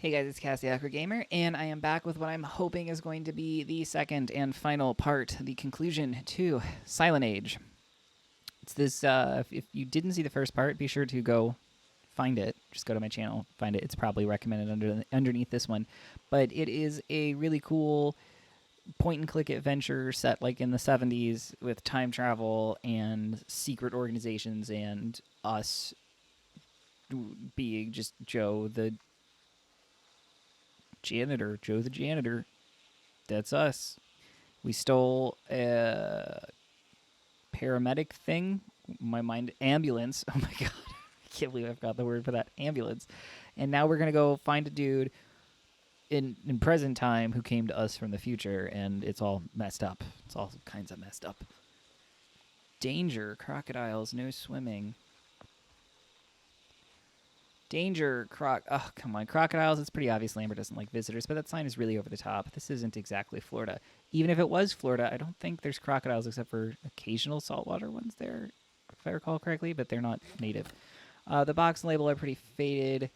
Hey guys, it's Cassie for Gaymer, and I am back with what I'm hoping is going to be the second and final part, the conclusion to Silent Age. It's this, if you didn't see the first part, be sure to go find it. Just go to my channel, find it. It's probably recommended underneath this one. But it is a really cool point-and-click adventure set like in the 70s with time travel and secret organizations and us being just Joe the janitor. That's us. We stole a paramedic thing. My mind, ambulance. Oh my god, I can't believe I've got the word for that, ambulance. And now we're gonna go find a dude in present time who came to us from the future, and it's all messed up. It's all kinds of messed up. Danger, crocodiles, no swimming. Danger, oh, come on. Crocodiles, it's pretty obvious Lambert doesn't like visitors, but that sign is really over the top. This isn't exactly Florida. Even if it was Florida, I don't think there's crocodiles except for occasional saltwater ones there, if I recall correctly, but they're not native. The box and label are pretty faded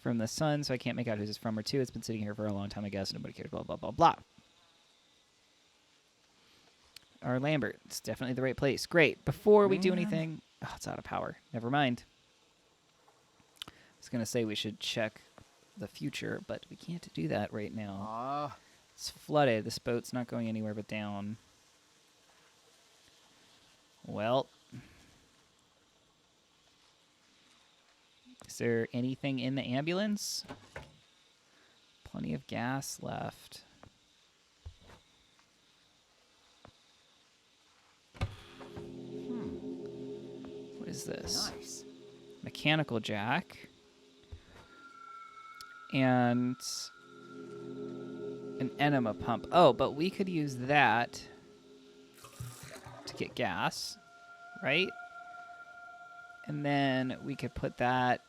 from the sun, so I can't make out who this is from or to. It's been sitting here for a long time, I guess. Nobody cares, blah, blah, blah, blah. Our Lambert, it's definitely the right place. Great. Before we do anything... Oh, it's out of power. Never mind. I was going to say we should check the future, but we can't do that right now. It's flooded. This boat's not going anywhere but down. Well. Is there anything in the ambulance? Plenty of gas left. What is this? Nice. Mechanical jack. And an enema pump. Oh, but we could use that to get gas, right? And then we could put that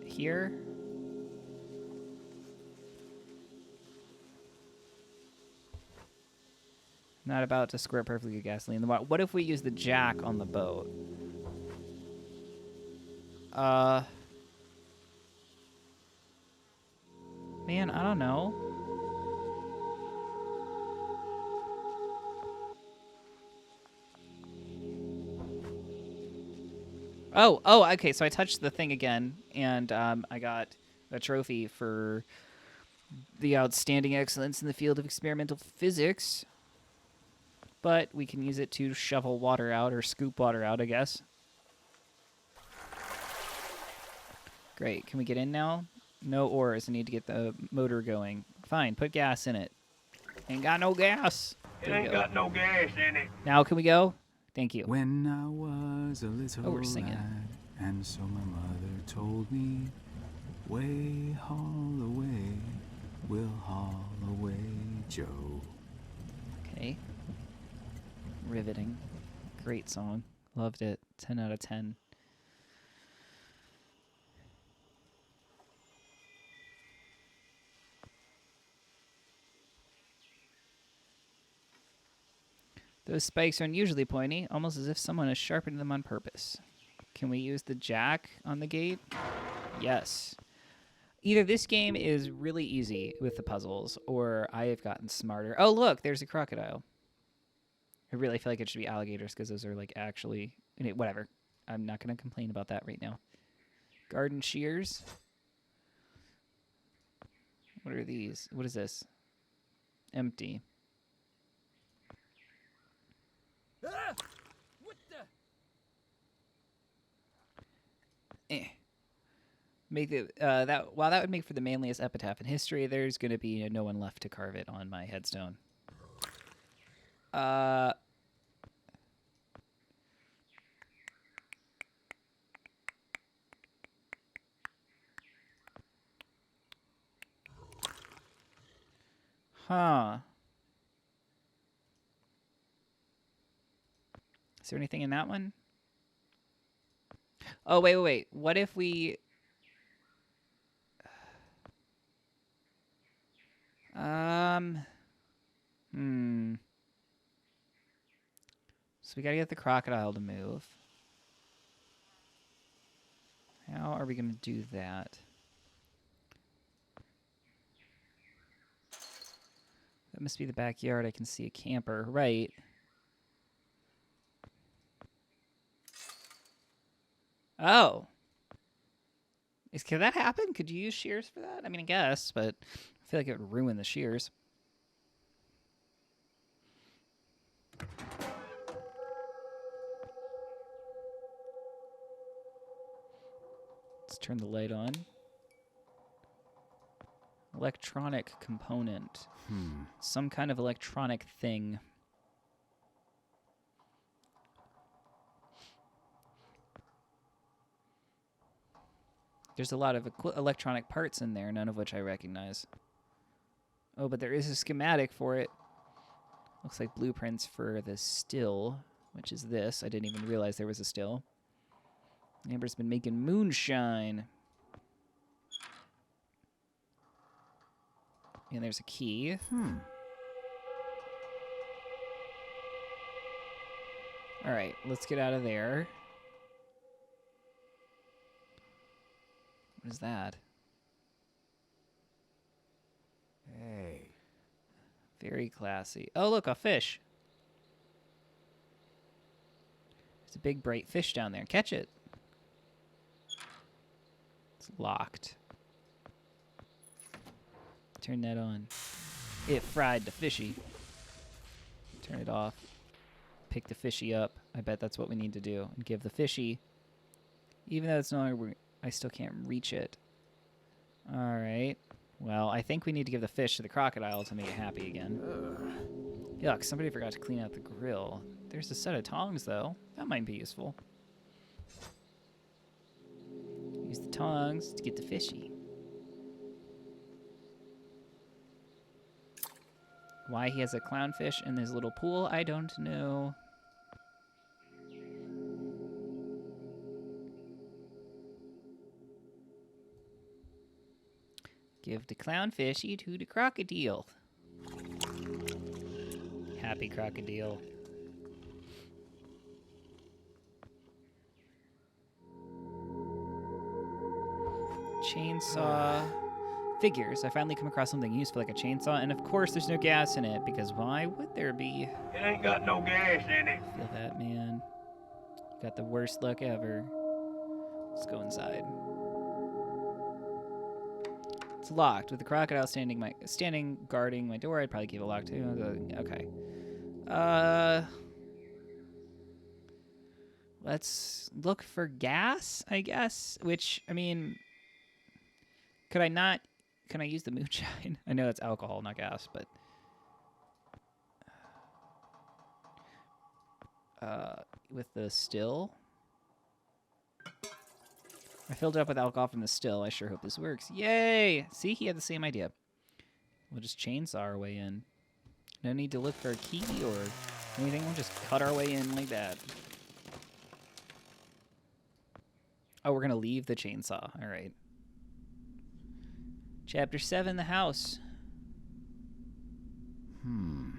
here. Not about to squirt perfectly good gasoline in the water. What if we use the jack on the boat? Man, I don't know. Oh, okay, so I touched the thing again, and I got a trophy for the outstanding excellence in the field of experimental physics. But we can use it to shovel water out, or scoop water out, I guess. Great, can we get in now? No oars. I need to get the motor going. Fine, put gas in it. Ain't got no gas. It ain't got no gas in it. Now can we go? Thank you. When I was a little we're singing. lad, and so my mother told me, way haul away, we'll haul away, Joe. Okay. Riveting. Great song. Loved it. 10 out of 10. Those spikes are unusually pointy, almost as if someone has sharpened them on purpose. Can we use the jack on the gate? Yes. Either this game is really easy with the puzzles, or I have gotten smarter. Oh, look, there's a crocodile. I really feel like it should be alligators, because those are, like, actually... Whatever. I'm not going to complain about that right now. Garden shears. What are these? What is this? Empty. What the? Make the that would make for the manliest epitaph in history. There's gonna be no one left to carve it on my headstone. Huh. Is there anything in that one? Oh, wait. What if we... So we gotta get the crocodile to move. How are we gonna do that? That must be the backyard. I can see a camper. Right. Oh. Could that happen? Could you use shears for that? I mean, I guess, but I feel like it would ruin the shears. Let's turn the light on. Electronic component. Some kind of electronic thing. There's a lot of electronic parts in there, none of which I recognize. Oh, but there is a schematic for it. Looks like blueprints for the still, which is this. I didn't even realize there was a still. Amber's been making moonshine. And there's a key. All right, let's get out of there. What is that? Hey. Very classy. Oh, look, a fish. There's a big bright fish down there. Catch it. It's locked. Turn that on. It fried the fishy. Turn it off. Pick the fishy up. I bet that's what we need to do. And give the fishy, even though it's no longer, I still can't reach it. All right. Well, I think we need to give the fish to the crocodile to make it happy again. Yuck, somebody forgot to clean out the grill. There's a set of tongs, though. That might be useful. Use the tongs to get the fishy. Why he has a clownfish in his little pool, I don't know. Give the clownfishy to the crocodile. Happy crocodile. Chainsaw. Figures. I finally come across something useful like a chainsaw, and of course there's no gas in it, because why would there be? It ain't got no gas in it. Feel that, man. You got the worst luck ever. Let's go inside. It's locked. With the crocodile standing guarding my door, I'd probably keep it locked too. Okay. Let's look for gas, I guess. Which, I mean, could I not? Can I use the moonshine? I know that's alcohol, not gas, but with the still. I filled it up with alcohol from the still. I sure hope this works. Yay! See, he had the same idea. We'll just chainsaw our way in. No need to look for a key or anything. We'll just cut our way in like that. Oh, we're going to leave the chainsaw. All right. Chapter 7, the house.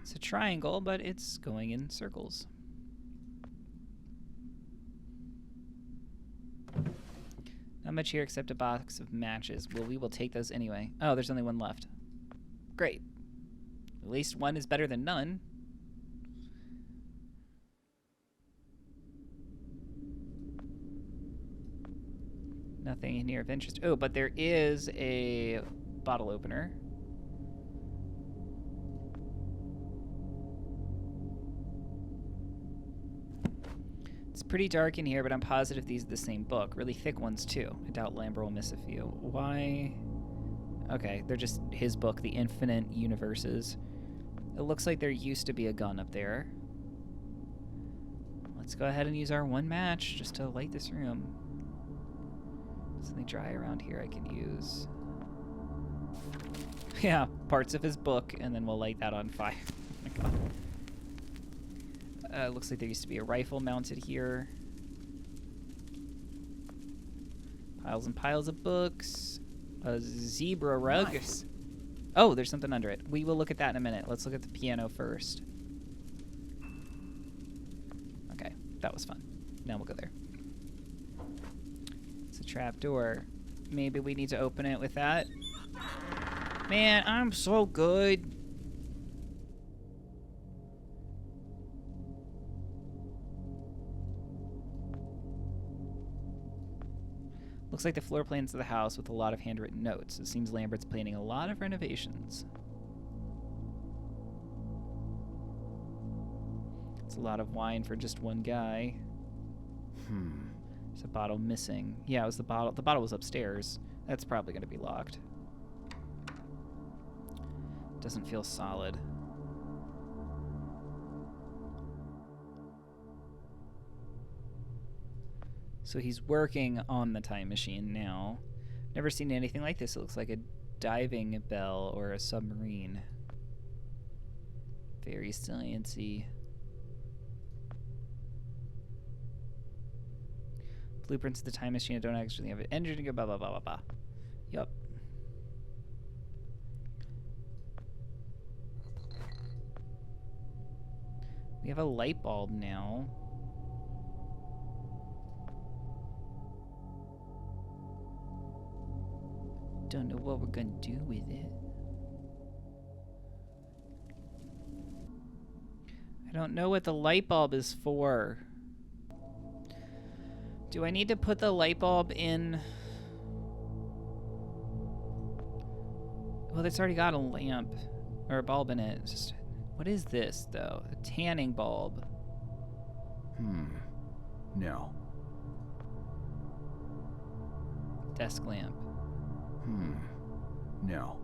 It's a triangle, but it's going in circles. Not much here except a box of matches. Well, we will take those anyway. Oh, there's only one left. Great. At least one is better than none. Nothing in here of interest. Oh, but there is a bottle opener. It's pretty dark in here, but I'm positive these are the same book. Really thick ones, too. I doubt Lambert will miss a few. Why? Okay, they're just his book, The Infinite Universes. It looks like there used to be a gun up there. Let's go ahead and use our one match just to light this room. Something dry around here I can use. Yeah, parts of his book, and then we'll light that on fire. Oh my god. Looks like there used to be a rifle mounted here. Piles and piles of books. A zebra rug. Nice. Oh, there's something under it. We will look at that in a minute. Let's look at the piano first. Okay, that was fun. Now we'll go there. It's a trap door. Maybe we need to open it with that. Man, I'm so good. Looks like the floor plans of the house with a lot of handwritten notes. It seems Lambert's planning a lot of renovations. It's a lot of wine for just one guy. There's a bottle missing. Yeah, it was the bottle. The bottle was upstairs. That's probably going to be locked. Doesn't feel solid. So he's working on the time machine now. Never seen anything like this. It looks like a diving bell or a submarine. Very sciencey. Blueprints of the time machine. I don't actually have an engine to go blah blah blah blah blah. Yup. We have a light bulb now. Don't know what we're gonna do with it. I don't know what the light bulb is for. Do I need to put the light bulb in? Well, it's already got a lamp or a bulb in it. It's just, what is this though? A tanning bulb. No. Desk lamp. No.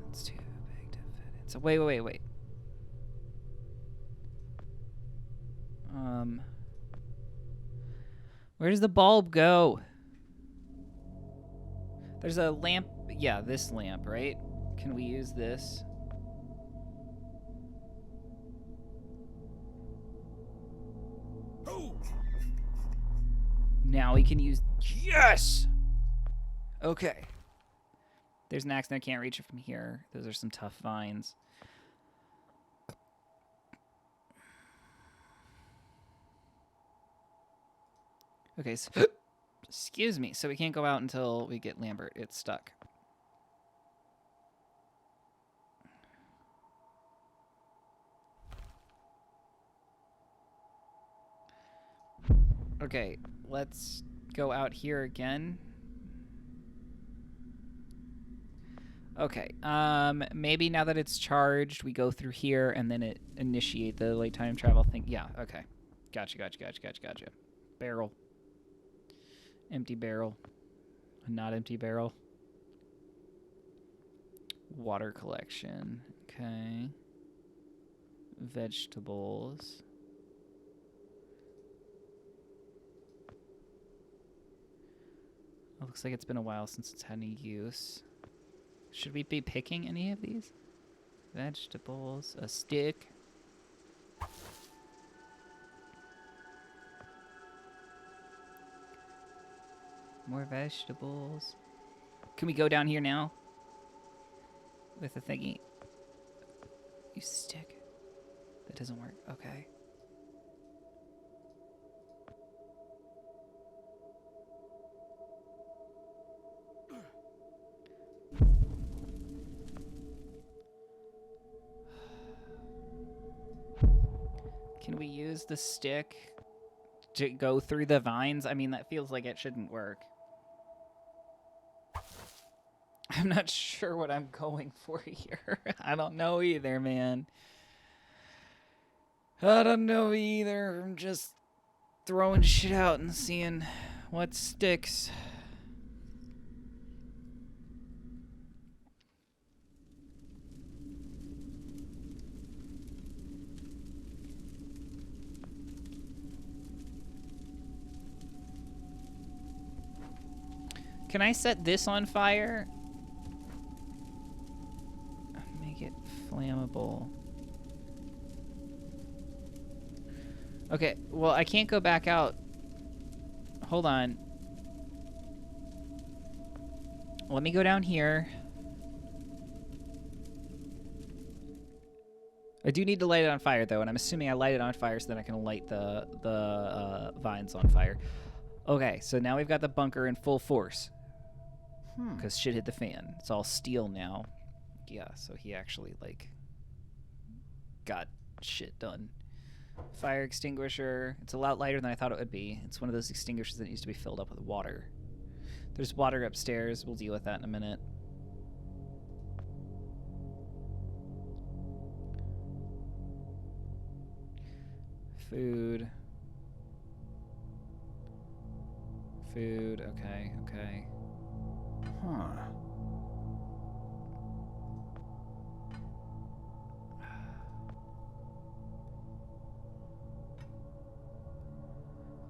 It's too big to fit in. So wait. Where does the bulb go? There's a lamp. Yeah, this lamp, right? Can we use this? Now we can use... Yes! Okay. There's an axe and I can't reach it from here. Those are some tough vines. Okay, so... Excuse me. So we can't go out until we get Lambert. It's stuck. Okay, let's go out here again. Okay, maybe now that it's charged, we go through here and then it initiate the late time travel thing. Yeah, okay. Gotcha. Barrel. Empty barrel. Not empty barrel. Water collection. Okay. Vegetables. It looks like it's been a while since it's had any use. Should we be picking any of these? Vegetables, a stick. More vegetables. Can we go down here now? With the thingy. Use the stick. That doesn't work. Okay. Can we use the stick to go through the vines? I mean, that feels like it shouldn't work. I'm not sure what I'm going for here. I don't know either, man. I don't know either. I'm just throwing shit out and seeing what sticks. Can I set this on fire? Make it flammable. Okay, well, I can't go back out. Hold on. Let me go down here. I do need to light it on fire, though, and I'm assuming I light it on fire so that I can light the vines on fire. Okay, so now we've got the bunker in full force. Because shit hit the fan. It's all steel now. Yeah, so he actually, like, got shit done. Fire extinguisher. It's a lot lighter than I thought it would be. It's one of those extinguishers that needs to be filled up with water. There's water upstairs. We'll deal with that in a minute. Food. Food. Okay, okay. Huh.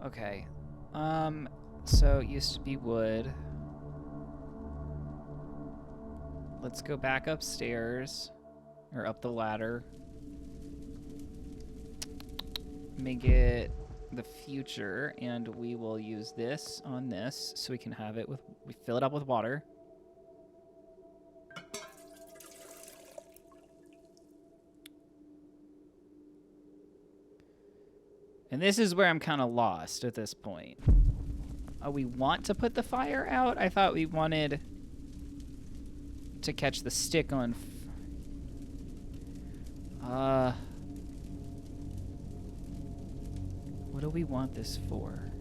Okay. So it used to be wood. Let's go back upstairs. Or up the ladder. Make it the future, and we will use this on this so we can have it with, we fill it up with water. And this is where I'm kind of lost at this point. We want to put the fire out? I thought we wanted to catch the stick on... What do we want this for?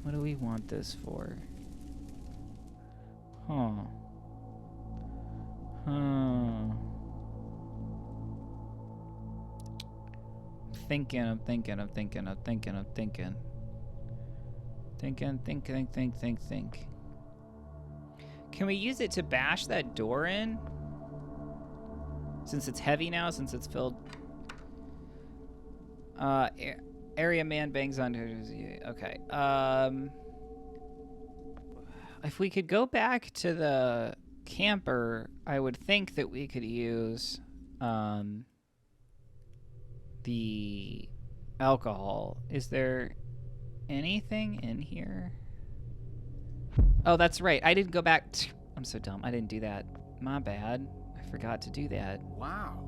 What do we want this for? Huh. I'm thinking. Think. Can we use it to bash that door in? Since it's heavy now, since it's filled. Area man bangs on. Okay. If we could go back to the camper, I would think that we could use the alcohol. Is there anything in here? Oh, that's right. I didn't go back. I'm so dumb. I didn't do that. My bad. I forgot to do that. Wow.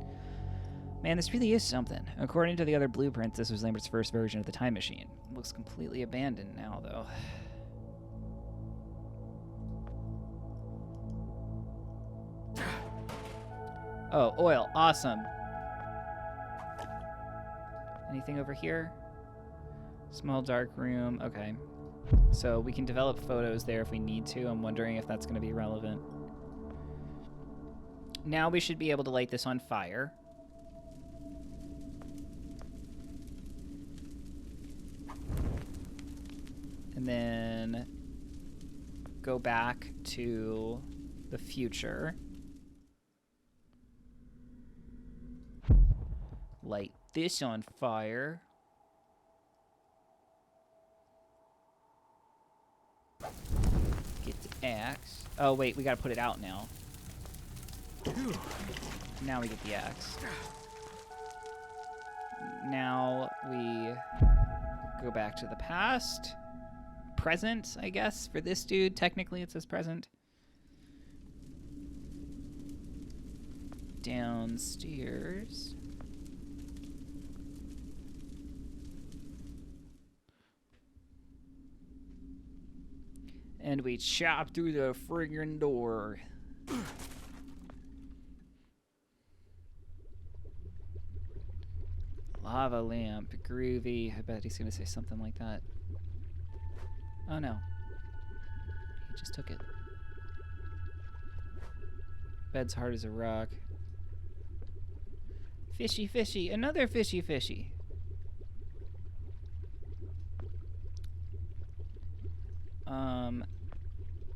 Man, this really is something. According to the other blueprints, this was Lambert's first version of the time machine. It looks completely abandoned now, though. Oh, oil. Awesome. Anything over here? Small dark room. Okay. So we can develop photos there if we need to. I'm wondering if that's going to be relevant. Now we should be able to light this on fire. And then go back to the future. Light this on fire. Get the axe. Oh, wait, we gotta put it out now. Now we get the axe. Now we go back to the past. Present, I guess, for this dude. Technically, it says present. Downstairs. And we chop through the friggin' door. Lava lamp, groovy. I bet he's gonna say something like that. Oh no. He just took it. Bed's hard as a rock. Fishy, fishy. Another fishy, fishy.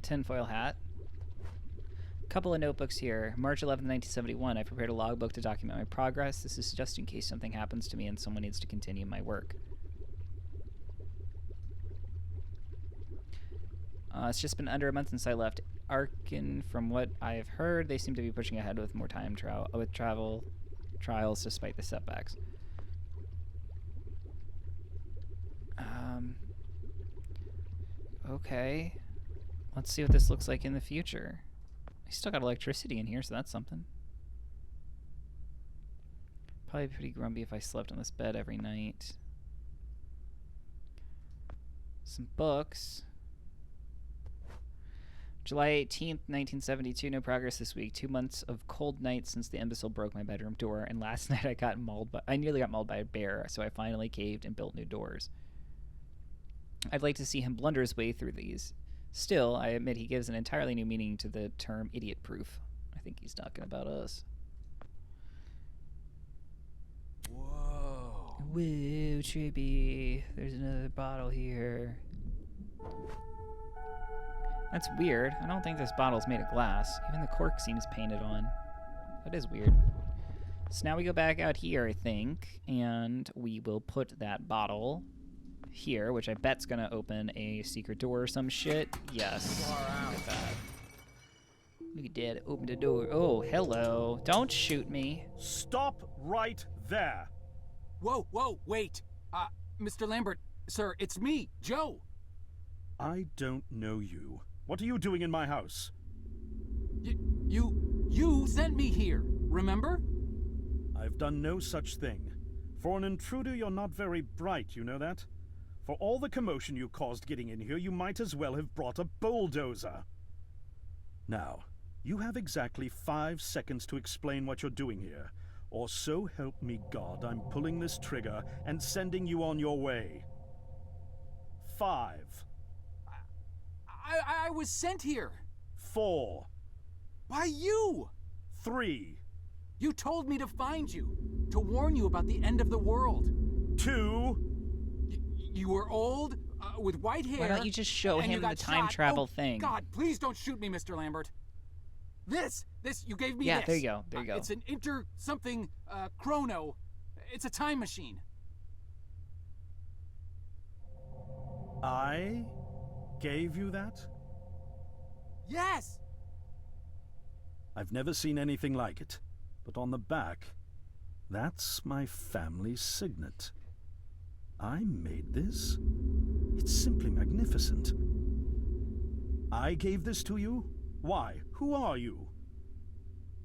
Tinfoil hat. Couple of notebooks here. March 11th, 1971. I prepared a logbook to document my progress. This is just in case something happens to me and someone needs to continue my work. It's just been under a month since I left Arkin. From what I've heard, they seem to be pushing ahead with more time trials despite the setbacks. Okay. Let's see what this looks like in the future. I still got electricity in here, so that's something. Probably pretty grumpy if I slept on this bed every night. Some books. July 18th, 1972. No progress this week. 2 months of cold nights since the imbecile broke my bedroom door, and last night I nearly got mauled by a bear, so I finally caved and built new doors. I'd like to see him blunder his way through these. Still, I admit he gives an entirely new meaning to the term idiot-proof. I think he's talking about us. Whoa. Whoa, trippy. There's another bottle here. That's weird. I don't think this bottle's made of glass. Even the cork seems painted on. That is weird. So now we go back out here, I think, and we will put that bottle here, which I bet's gonna open a secret door or some shit. Yes. Look at that. Look at that. Open the door. Oh, hello. Don't shoot me. Stop right there. Whoa, wait. Mr. Lambert, sir, it's me, Joe. I don't know you. What are you doing in my house? You sent me here, remember? I've done no such thing. For an intruder, you're not very bright, you know that? For all the commotion you caused getting in here, you might as well have brought a bulldozer. Now, you have exactly 5 seconds to explain what you're doing here, or so help me God, I'm pulling this trigger and sending you on your way. 5. I was sent here. 4. By you! 3. You told me to find you, to warn you about the end of the world. 2. You were old, with white hair. Why don't you just show him the time travel thing? God, please don't shoot me, Mr. Lambert. This, you gave me this. Yeah, there you go, there you go. It's an something chrono. It's a time machine. I gave you that? Yes! I've never seen anything like it. But on the back, that's my family signet. I made this? It's simply magnificent. I gave this to you? Why? Who are you?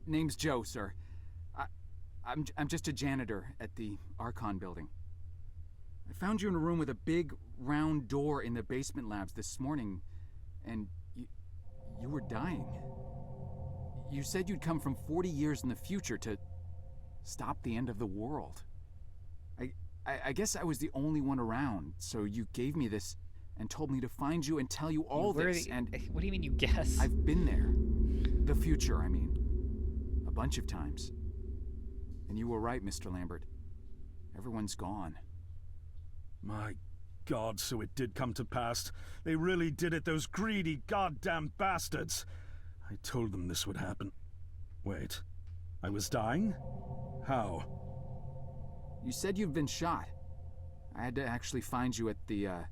Name's Joe, sir. I'm just a janitor at the Archon building. I found you in a room with a big, round door in the basement labs this morning, and you were dying. You said you'd come from 40 years in the future to stop the end of the world. I guess I was the only one around, so you gave me this and told me to find you and tell you all this, and... What do you mean you guess? I've been there. The future, I mean. A bunch of times. And you were right, Mr. Lambert. Everyone's gone. My God, so it did come to pass. They really did it, those greedy goddamn bastards. I told them this would happen. Wait, I was dying? How? You said you've been shot. I had to actually find you at the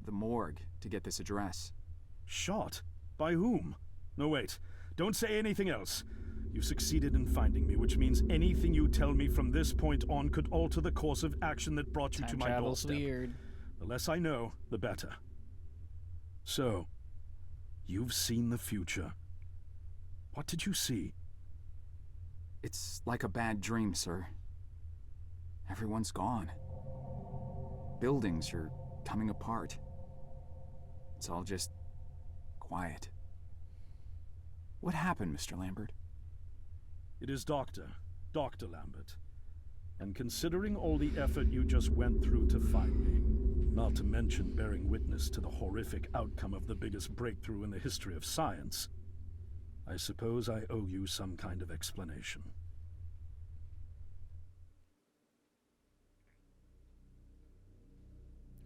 morgue to get this address. Shot? By whom? No, wait. Don't say anything else. You succeeded in finding me, which means anything you tell me from this point on could alter the course of action that brought you to my doorstep. Weird. The less I know, the better. So, you've seen the future. What did you see? It's like a bad dream, sir. Everyone's gone. Buildings are coming apart. It's all just quiet. What happened, Mr. Lambert? It is Dr. Lambert. And considering all the effort you just went through to find me, not to mention bearing witness to the horrific outcome of the biggest breakthrough in the history of science, I suppose I owe you some kind of explanation.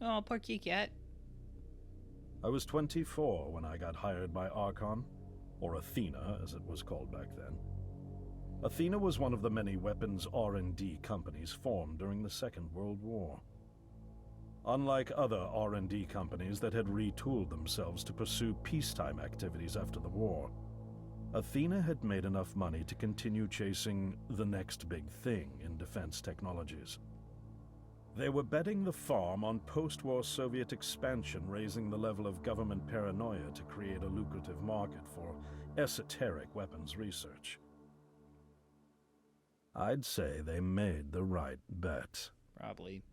Oh, poor kitty cat. I was 24 when I got hired by Archon, or Athena as it was called back then. Athena was one of the many weapons R&D companies formed during the Second World War. Unlike other R&D companies that had retooled themselves to pursue peacetime activities after the war, Athena had made enough money to continue chasing the next big thing in defense technologies. They were betting the farm on post-war Soviet expansion, raising the level of government paranoia to create a lucrative market for esoteric weapons research. I'd say they made the right bet. Probably.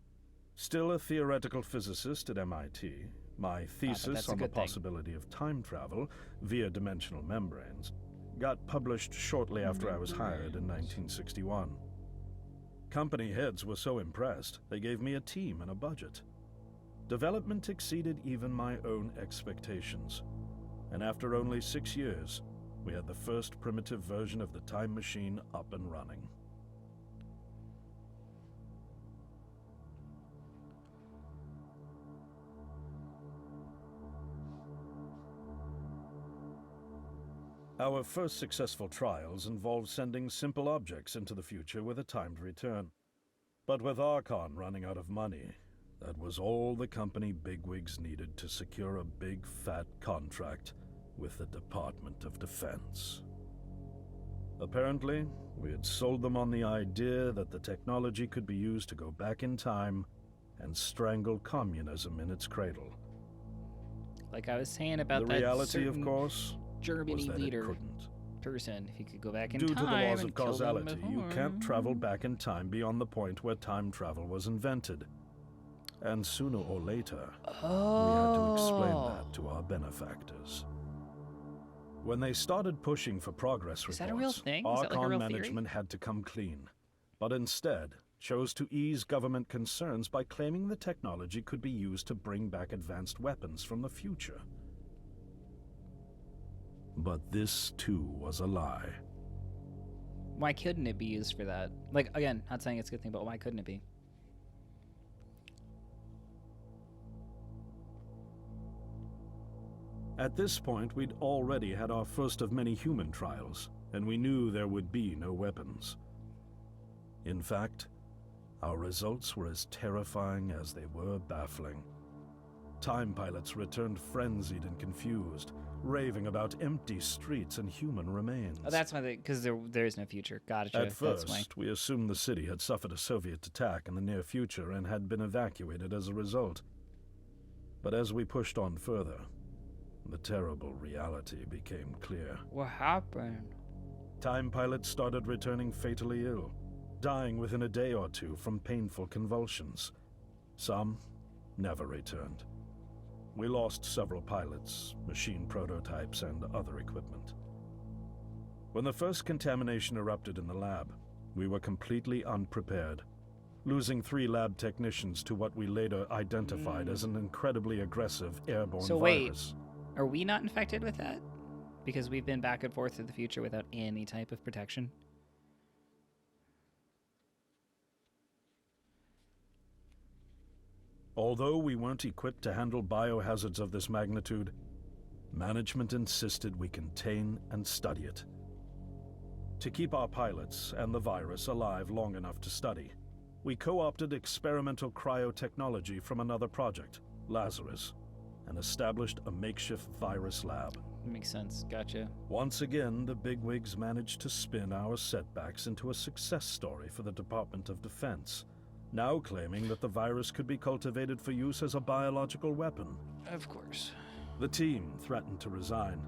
Still a theoretical physicist at MIT, my thesis on the possibility of time travel via dimensional membranes got published shortly after I was hired in 1961. Company heads were so impressed, they gave me a team and a budget. Development exceeded even my own expectations, and after only 6 years, we had the first primitive version of the time machine up and running. Our first successful trials involved sending simple objects into the future with a timed return. But with Archon running out of money, that was all the company bigwigs needed to secure a big fat contract with the Department of Defense. Apparently, we had sold them on the idea that the technology could be used to go back in time and strangle communism in its cradle. Like I was saying about The that reality, of certain course, Germany was that leader it couldn't. person. If you could go back in Due time to the laws and of kill them causality, you before. can't travel back in time beyond the point where time travel was invented. And sooner or later, we had to explain that to our benefactors. When they started pushing for progress Is reports, that a real thing? Is that like a Archon real theory? management had to come clean, but instead chose to ease government concerns by claiming the technology could be used to bring back advanced weapons from the future. But this too was a lie. Why couldn't it be used for that? Like, again, not saying it's a good thing, but why couldn't it be? At this point, we'd already had our first of many human trials, and we knew there would be no weapons. In fact, our results were as terrifying as they were baffling. Time pilots returned frenzied and confused, raving about empty streets and human remains. Oh, that's why because there is no future. Gotcha. At first, That's why. we assumed the city had suffered a Soviet attack in the near future and had been evacuated as a result. But as we pushed on further, the terrible reality became clear. What happened? Time pilots started returning fatally ill, dying within a day or two from painful convulsions. Some never returned. We lost several pilots, machine prototypes, and other equipment. When the first contamination erupted in the lab, we were completely unprepared, losing 3 lab technicians to what we later identified as an incredibly aggressive airborne So wait, virus. are we not infected with that? Because we've been back and forth through the future without any type of protection? Although we weren't equipped to handle biohazards of this magnitude, management insisted we contain and study it. To keep our pilots and the virus alive long enough to study, we co-opted experimental cryotechnology from another project, Lazarus, and established a makeshift virus lab. Makes sense. Gotcha. Once again, the bigwigs managed to spin our setbacks into a success story for the Department of Defense, now claiming that the virus could be cultivated for use as a biological weapon. Of course. The team threatened to resign,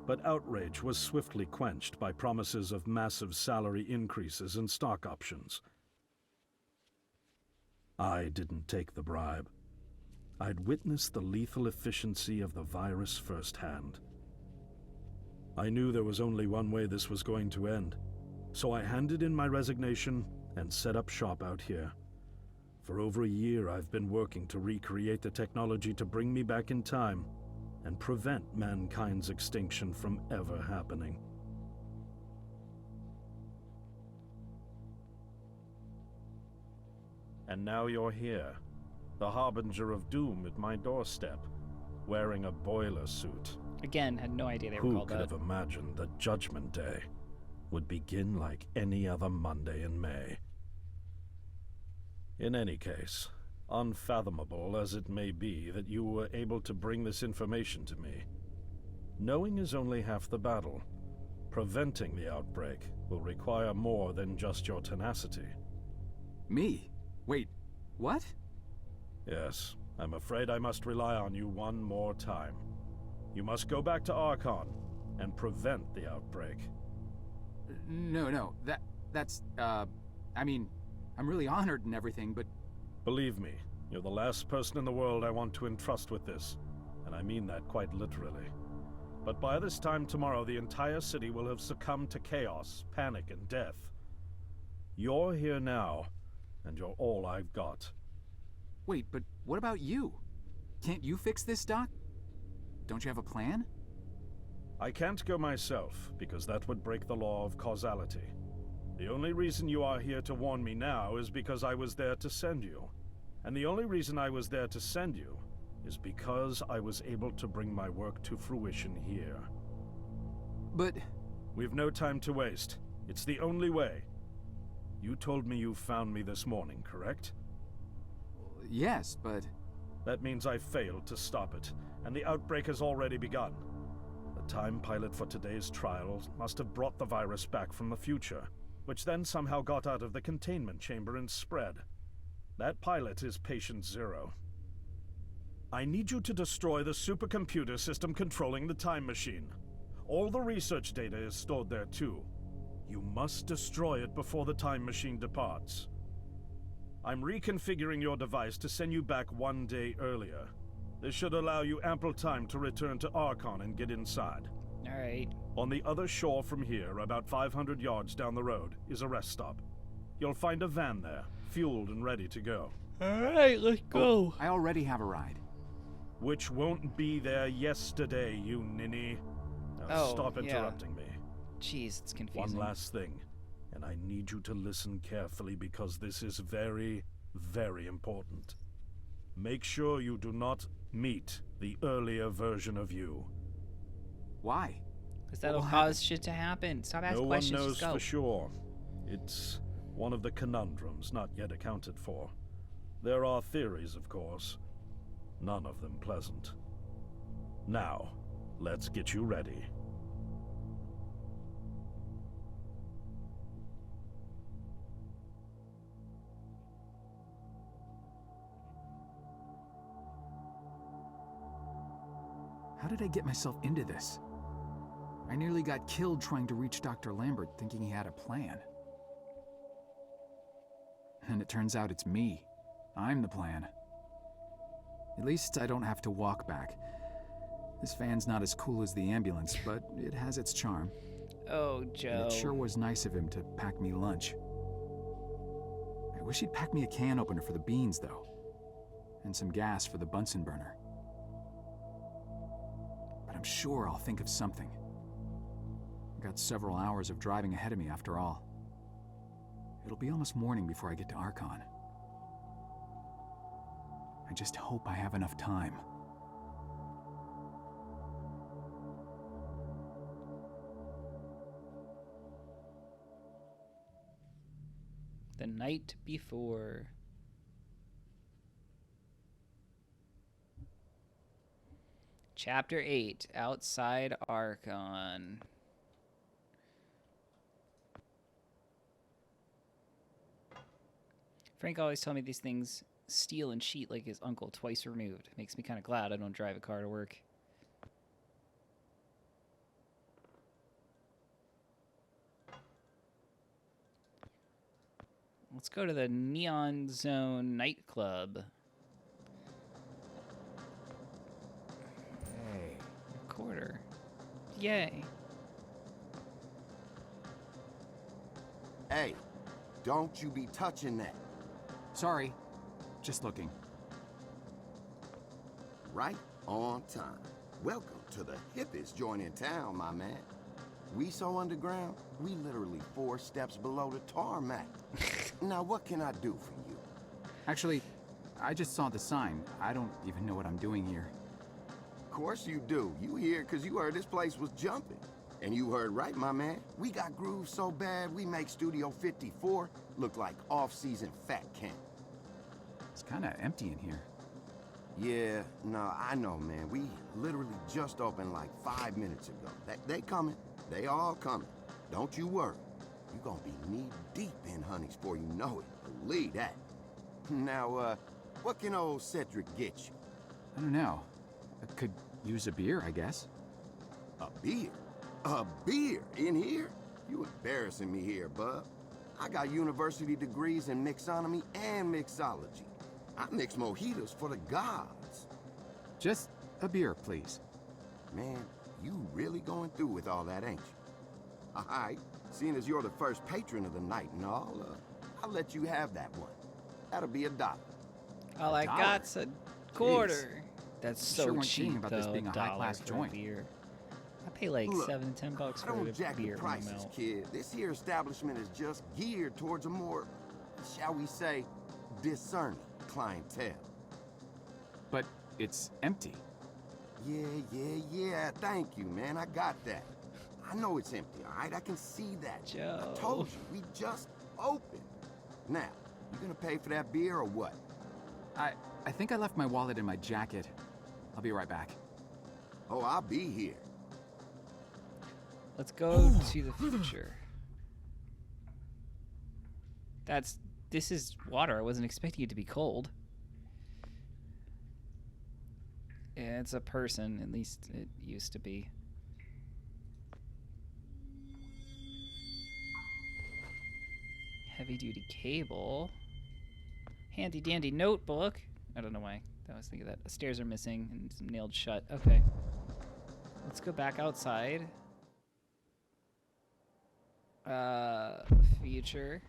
but outrage was swiftly quenched by promises of massive salary increases and stock options. I didn't take the bribe. I'd witnessed the lethal efficiency of the virus firsthand. I knew there was only one way this was going to end, so I handed in my resignation and set up shop out here. For over a year, I've been working to recreate the technology to bring me back in time and prevent mankind's extinction from ever happening. And now you're here, the harbinger of doom at my doorstep, wearing a boiler suit. Again, had no idea they were Who called could that. have imagined that Judgment Day would begin like any other Monday in May? In any case, unfathomable as it may be that you were able to bring this information to me, knowing is only half the battle. Preventing the outbreak will require more than just your tenacity. Me? Wait, what? Yes, I'm afraid I must rely on you one more time. You must go back to Archon and prevent the outbreak. No, that's, I mean, I'm really honored and everything, but... Believe me, you're the last person in the world I want to entrust with this, and I mean that quite literally. But by this time tomorrow, the entire city will have succumbed to chaos, panic, and death. You're here now, and you're all I've got. Wait, but what about you? Can't you fix this, Doc? Don't you have a plan? I can't go myself, because that would break the law of causality. The only reason you are here to warn me now is because I was there to send you. And the only reason I was there to send you is because I was able to bring my work to fruition here. But... We've no time to waste. It's the only way. You told me you found me this morning, correct? yes, but... That means I failed to stop it, and the outbreak has already begun. The time pilot for today's trial must have brought the virus back from the future, which then somehow got out of the containment chamber and spread. That pilot is Patient Zero. I need you to destroy the supercomputer system controlling the time machine. All the research data is stored there too. You must destroy it before the time machine departs. I'm reconfiguring your device to send you back 1 day earlier. This should allow you ample time to return to Archon and get inside. All right. On the other shore from here, about 500 yards down the road, is a rest stop. You'll find a van there, fueled and ready to go. All right, let's go. I already have a ride. Which won't be there yesterday, you ninny. Now stop interrupting me. Jeez, it's confusing. One last thing, and I need you to listen carefully because this is very, very important. Make sure you do not meet the earlier version of you. Why? Because that'll cause shit to happen. Stop asking No one questions. knows Just go. for sure. It's one of the conundrums not yet accounted for. There are theories, of course. None of them pleasant. Now, let's get you ready. How did I get myself into this? I nearly got killed trying to reach Dr. Lambert thinking he had a plan. And it turns out it's me. I'm the plan. At least I don't have to walk back. This van's not as cool as the ambulance, but it has its charm. Oh, Joe. And it sure was nice of him to pack me lunch. I wish he'd pack me a can opener for the beans, though. And some gas for the Bunsen burner. But I'm sure I'll think of something. I've got several hours of driving ahead of me after all. It'll be almost morning before I get to Archon. I just hope I have enough time. The night before. Chapter 8, Outside Archon. Frank always told me these things steal and cheat like his uncle twice removed. Makes me kind of glad I don't drive a car to work. Let's go to the Neon Zone nightclub. Hey. Quarter. Yay. Hey, don't you be touching that. Sorry, just looking. Right on time. Welcome to the hippest joint in town, my man. We so underground, we literally 4 steps below the tarmac. Now what can I do for you? Actually, I just saw the sign. I don't even know what I'm doing here. Of course you do. You here because you heard this place was jumping. And you heard right, my man. We got grooves so bad, we make Studio 54 look like off-season fat camp. It's kind of empty in here. Yeah, no, I know, man. We literally just opened like 5 minutes ago. They coming. They all coming. Don't you worry. You gonna be knee-deep in honeys before you know it. Believe that. Now, what can old Cedric get you? I don't know. I could use a beer, I guess. A beer? A beer in here? You embarrassing me here, bub. I got university degrees in mixonomy and mixology. I mix mojitos for the gods. Just a beer, please. Man, you really going through with all that, ain't you? All right, seeing as you're the first patron of the night and all, I'll let you have that one. That'll be $1. All I $1? got's a quarter. That's Sure so weren't kidding cheap, about though. this being a high-class $1 for joint. beer. I pay like Look, $7 to $10 I for don't a jack the beer when I'm prices, out. kid. This here establishment is just geared towards a more, shall we say, discerning clientele. But it's empty. Yeah. Thank you, man. I got that. I know it's empty, all right? I can see that. Joe. I told you, we just opened. Now, you gonna pay for that beer or what? I think I left my wallet in my jacket. I'll be right back. Oh, I'll be here. Let's go to the future. This is water. I wasn't expecting it to be cold. Yeah, it's a person. At least it used to be. Heavy duty cable. Handy dandy notebook. I don't know why I was thinking that. The stairs are missing and nailed shut. Okay. Let's go back outside. Future.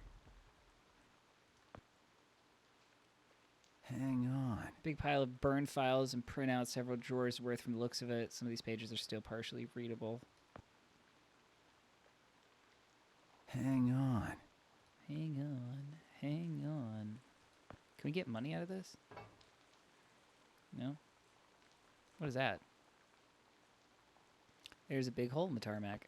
Hang on. Big pile of burned files and printouts, several drawers worth from the looks of it. Some of these pages are still partially readable. Hang on. Hang on. Hang on. Can we get money out of this? No? What is that? There's a big hole in the tarmac.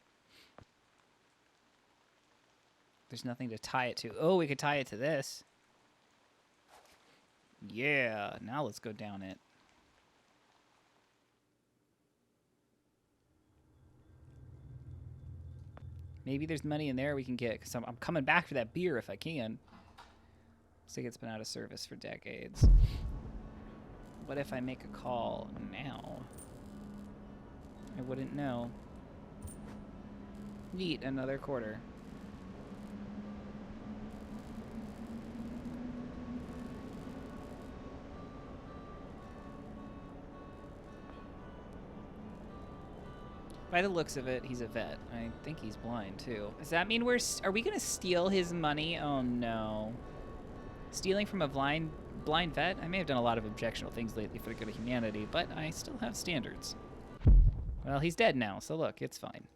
There's nothing to tie it to. Oh, we could tie it to this. Yeah, now let's go down it. Maybe there's money in there we can get, because I'm coming back for that beer if I can. Looks like it's been out of service for decades. What if I make a call now? I wouldn't know. Neat, another quarter. By the looks of it, he's a vet. I think he's blind, too. Does that mean are we gonna steal his money? Oh, no. Stealing from a blind vet? I may have done a lot of objectionable things lately for the good of humanity, but I still have standards. Well, he's dead now, so look, it's fine.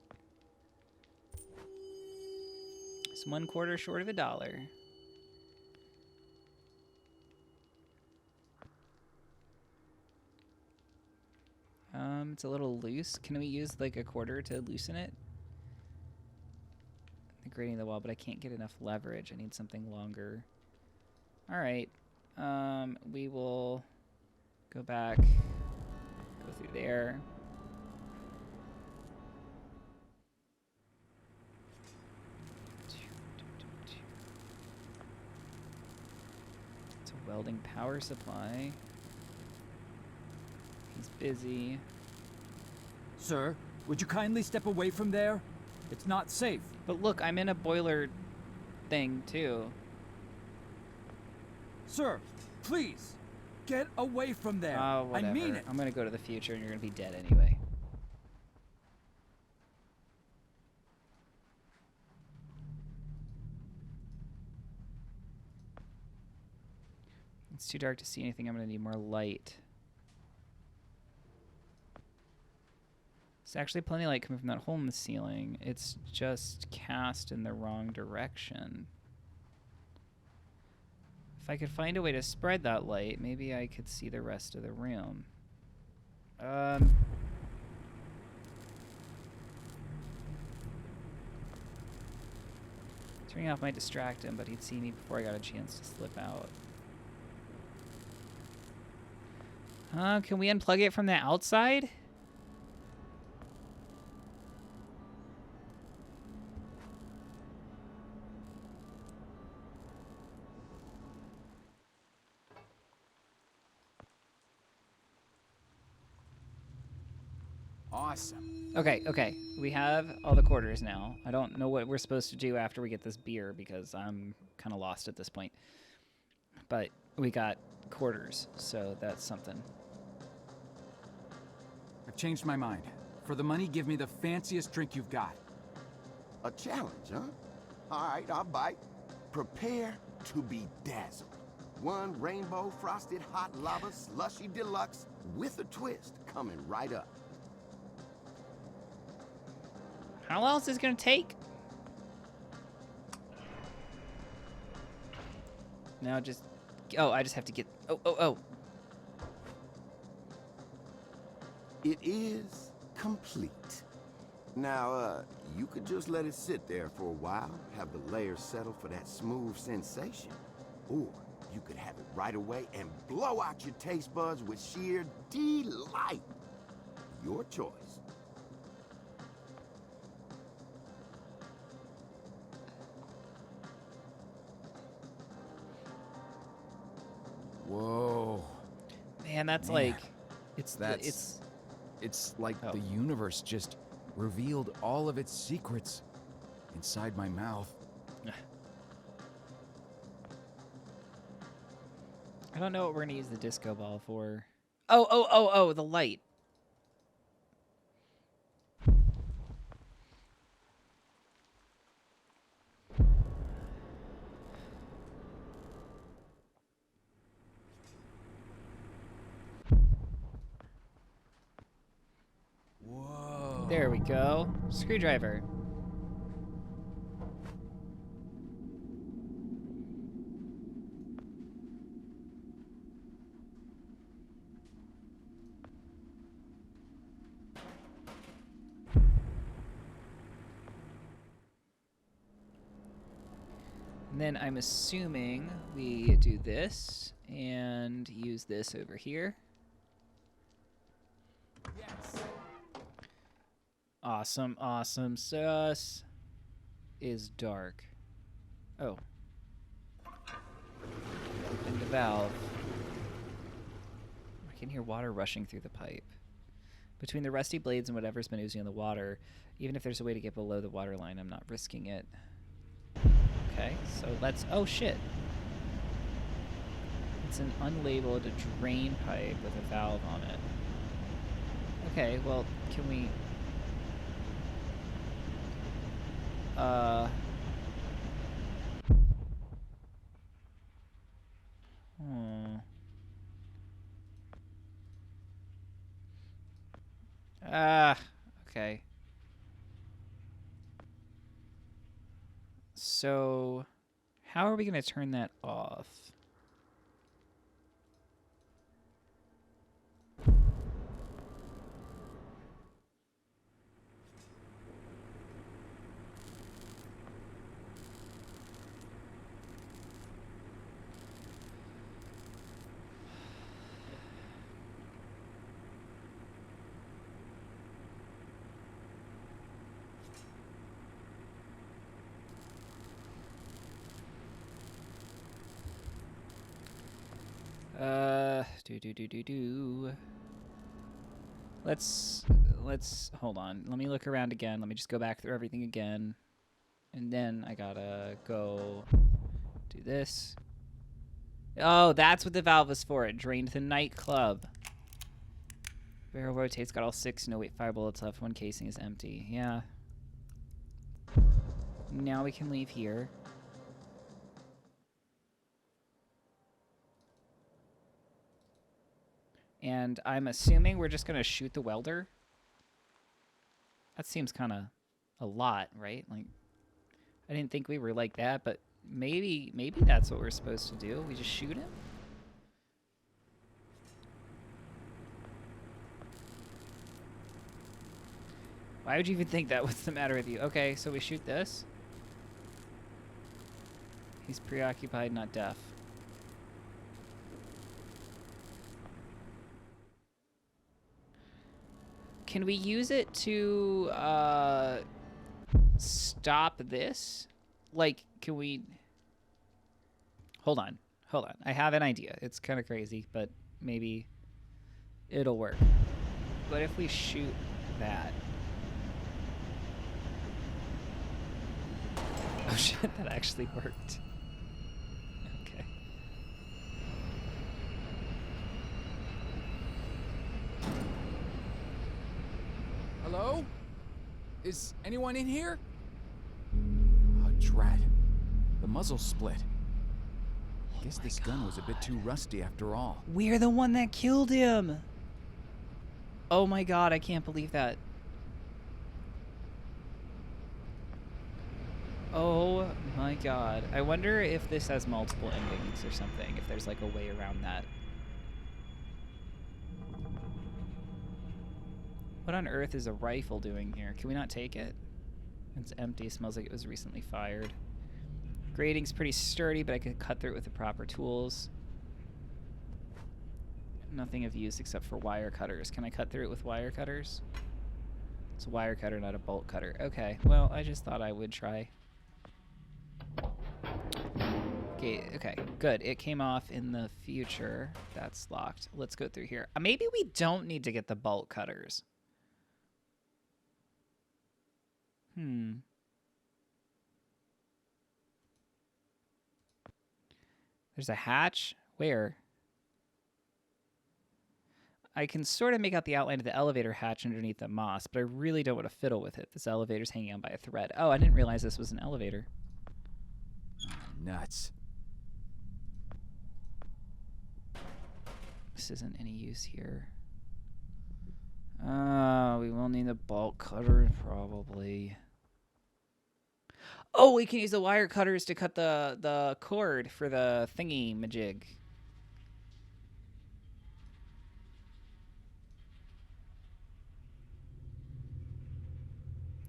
It's 1 quarter short of $1. It's a little loose. Can we use like a quarter to loosen it? The grating of the wall, but I can't get enough leverage. I need something longer. All right. We will go back, go through there. It's a welding power supply. He's busy. Sir, would you kindly step away from there? It's not safe. But look, I'm in a boiler thing too. Sir, please, get away from there. Oh, whatever. I mean it. I'm gonna go to the future and you're gonna be dead anyway. It's too dark to see anything. I'm gonna need more light. There's actually plenty of light coming from that hole in the ceiling. It's just cast in the wrong direction. If I could find a way to spread that light, maybe I could see the rest of the room. Turning off might distract him, but he'd see me before I got a chance to slip out. Can we unplug it from the outside? Awesome. Okay. We have all the quarters now. I don't know what we're supposed to do after we get this beer because I'm kind of lost at this point. But we got quarters, so that's something. I've changed my mind. For the money, give me the fanciest drink you've got. A challenge, huh? All right, I'll bite. Prepare to be dazzled. One rainbow frosted hot lava slushy deluxe with a twist coming right up. How long is this gonna take? Now just... Oh, I just have to get... Oh. It is complete. Now, you could just let it sit there for a while, have the layers settle for that smooth sensation. Or you could have it right away and blow out your taste buds with sheer delight. Your choice. Whoa. Man, that's Man, like... It's like Oh. the universe just revealed all of its secrets inside my mouth. I don't know what we're gonna use the disco ball for. Oh, the light. Whoa. There we go. Screwdriver. And then I'm assuming we do this and use this over here. Yes. Awesome, awesome. Sus is dark. Oh. Open the valve. I can hear water rushing through the pipe. Between the rusty blades and whatever's been oozing on the water, even if there's a way to get below the water line, I'm not risking it. Okay, so let's... Oh, shit. It's an unlabeled drain pipe with a valve on it. Okay, well, can we... Okay. So, how are we going to turn that off? Let's hold on. Let me look around again. Let me just go back through everything again. And then I gotta go do this. Oh, that's what the valve is for. It drained the nightclub. Barrel rotates, got all 6. No, wait, 5 bullets left. 1 casing is empty. Yeah. Now we can leave here. And I'm assuming we're just going to shoot the welder. That seems kind of a lot, right? Like, I didn't think we were like that, but maybe that's what we're supposed to do. We just shoot him? Why would you even think that? What's the matter with you? Okay, so we shoot this. He's preoccupied, not deaf. Can we use it to stop this? Like, can we... Hold on. I have an idea. It's kind of crazy, but maybe it'll work. What if we shoot that? Oh shit, that actually worked. Okay. Hello? Is anyone in here? Oh, drat. The muzzle split. I guess this gun was a bit too rusty after all. We're the one that killed him. Oh my god, I can't believe that. Oh my god. I wonder if this has multiple endings or something, if there's like a way around that. What on earth is a rifle doing here? Can we not take it? It's empty, smells like it was recently fired. Grating's pretty sturdy, but I could cut through it with the proper tools. Nothing of use except for wire cutters. Can I cut through it with wire cutters? It's a wire cutter, not a bolt cutter. Okay, well, I just thought I would try. Okay, good. It came off in the future. That's locked. Let's go through here. Maybe we don't need to get the bolt cutters. There's a hatch? Where? I can sort of make out the outline of the elevator hatch underneath the moss, but I really don't want to fiddle with it. This elevator's hanging on by a thread. Oh, I didn't realize this was an elevator. Nuts. This isn't any use here. We will need the bolt cutter, probably. Oh, we can use the wire cutters to cut the cord for the thingy-majig.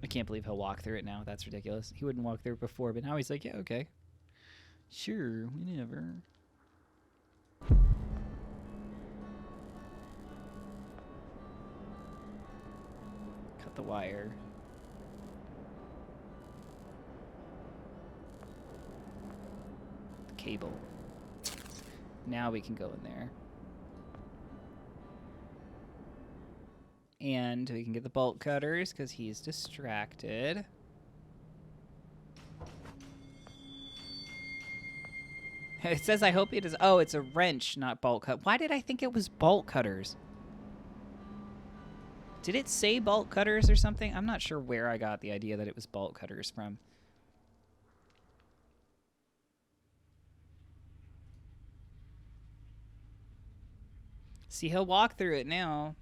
I can't believe he'll walk through it now. That's ridiculous. He wouldn't walk through it before, but now he's like, yeah, okay. Sure, whatever. Cut the wire. The cable. Now we can go in there. And we can get the bolt cutters because he's distracted. It says, I hope it is. Oh, it's a wrench, not bolt cut. Why did I think it was bolt cutters? Did it say bolt cutters or something? I'm not sure where I got the idea that it was bolt cutters from. See, he'll walk through it now.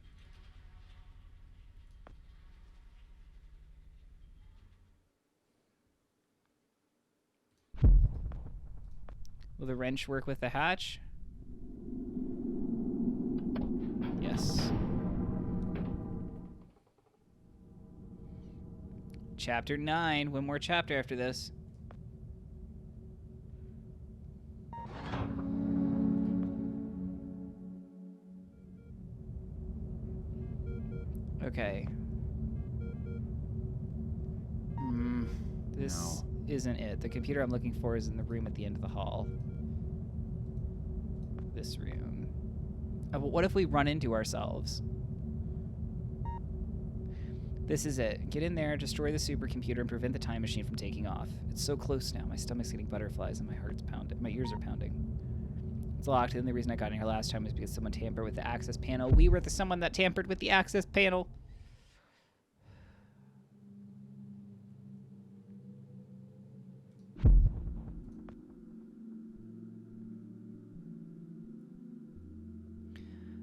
Will the wrench work with the hatch? Yes. Chapter 9. One more chapter after this. Okay. This isn't it. The computer I'm looking for is in the room at the end of the hall. This room. But what if we run into ourselves? This is it. Get in there, destroy the supercomputer, and prevent the time machine from taking off. It's so close now. My stomach's getting butterflies and my heart's pounding. My ears are pounding. It's locked, and the reason I got in here last time was because someone tampered with the access panel. We were the someone that tampered with the access panel.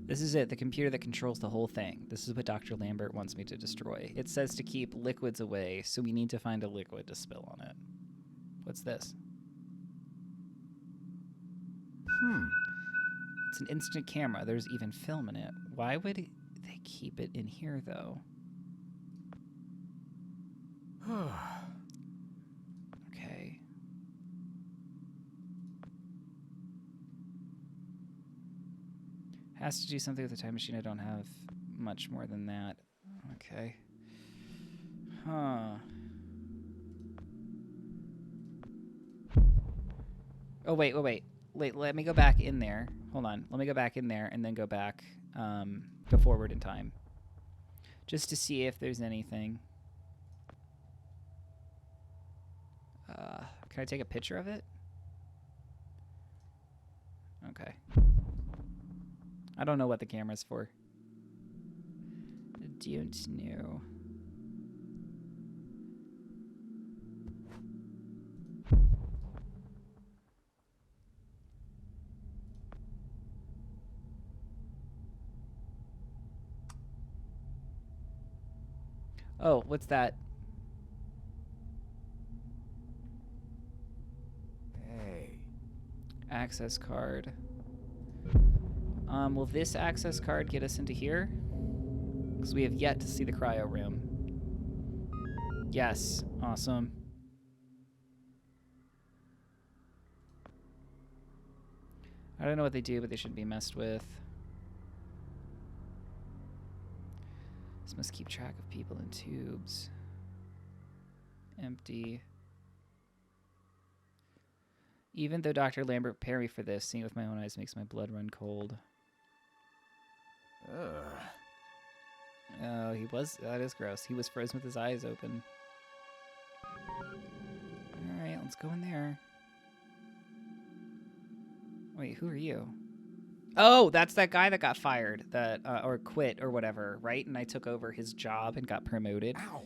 This is it, the computer that controls the whole thing. This is what Dr. Lambert wants me to destroy. It says to keep liquids away, so we need to find a liquid to spill on it. What's this? It's an instant camera. There's even film in it. Why would they keep it in here, though? Okay. Has to do something with the time machine. I don't have much more than that. Okay. Huh. Oh, wait. Wait, let me go back in there. Hold on. Let me go back in there and then go back, go forward in time. Just to see if there's anything. Can I take a picture of it? Okay. I don't know what the camera's for. I don't know. Oh, what's that? Hey. Access card. Will this access card get us into here? Because we have yet to see the cryo room. Yes. Awesome. I don't know what they do, but they shouldn't be messed with. This must keep track of people in tubes. Empty. Even though Dr. Lambert prepared me for this, seeing it with my own eyes makes my blood run cold. Oh, that is gross. He was frozen with his eyes open. Alright, let's go in there. Wait, who are you? Oh, that's that guy that got fired, or quit or whatever, right? And I took over his job and got promoted. Ow.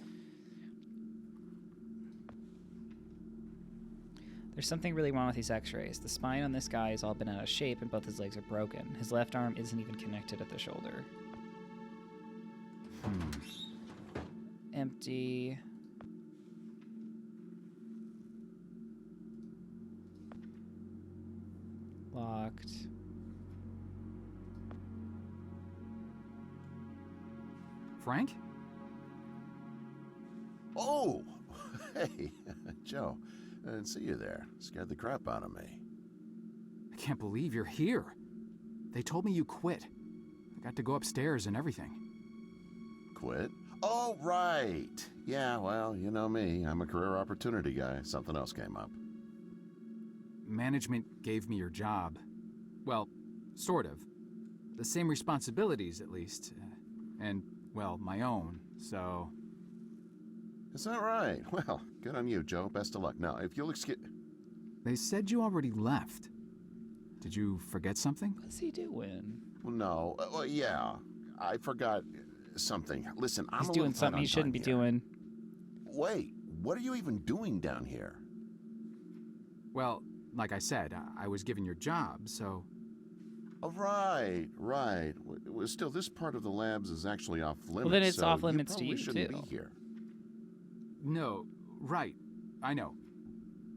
There's something really wrong with these x-rays. The spine on this guy has all been out of shape and both his legs are broken. His left arm isn't even connected at the shoulder. Empty. Locked. Frank? Oh! Hey, Joe. I didn't see you there. Scared the crap out of me. I can't believe you're here. They told me you quit. I got to go upstairs and everything. Quit? Oh, right. Yeah, well, you know me. I'm a career opportunity guy. Something else came up. Management gave me your job. Well, sort of. The same responsibilities, at least. And, well, my own, so... Is that right? Well, good on you, Joe. Best of luck. Now, if you'll excuse... They said you already left. Did you forget something? What's he doing? Well, no. Well, yeah. I forgot something. Listen, I'm He's a doing little tight something on he shouldn't time be here. doing. Wait, what are you even doing down here? Well, like I said, I was given your job, so... Oh, right. Well, still, this part of the labs is actually off limits. Well, then it's so off limits to probably you, shouldn't too. be here. No, right. I know.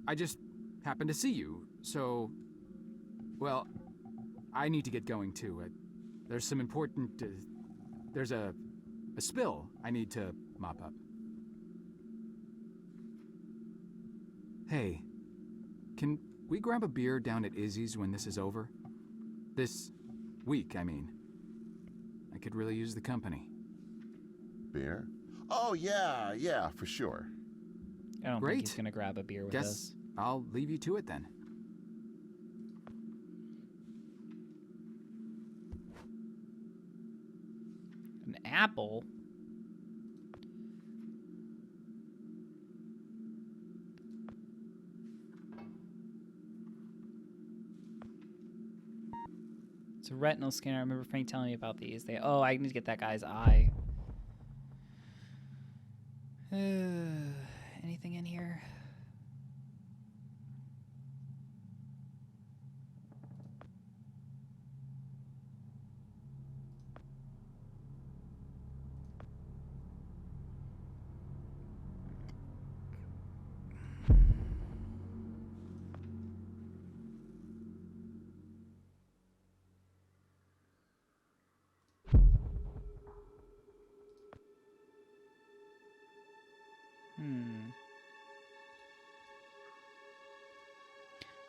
I just happened to see you, so... Well, I need to get going, too. There's some important... there's a spill I need to mop up. Hey, can we grab a beer down at Izzy's when this is over? This week, I mean. I could really use the company. Beer? Oh, yeah, for sure. I don't think Great. he's gonna grab a beer with Guess us. I'll leave you to it then. An apple? It's a retinal scanner. I remember Frank telling me about these. I need to get that guy's eye. Anything in here?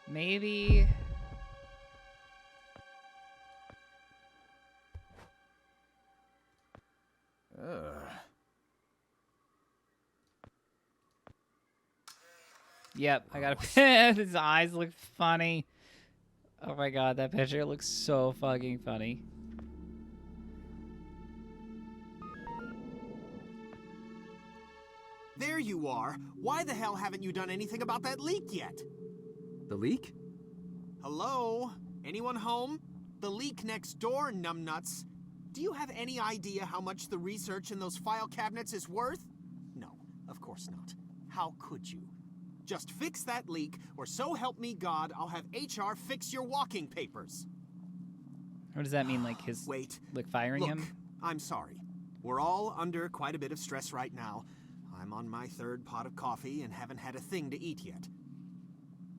Maybe... Yep, I got a his eyes look funny. Oh my god, that picture looks so fucking funny. There you are. Why the hell haven't you done anything about that leak yet? The leak? Hello? Anyone home? The leak next door, numbnuts. Do you have any idea how much the research in those file cabinets is worth? No, of course not. How could you? Just fix that leak, or so help me God, I'll have HR fix your walking papers. What does that mean? Like his... Wait. Like firing Look, him? I'm sorry. We're all under quite a bit of stress right now. I'm on my 3rd pot of coffee and haven't had a thing to eat yet.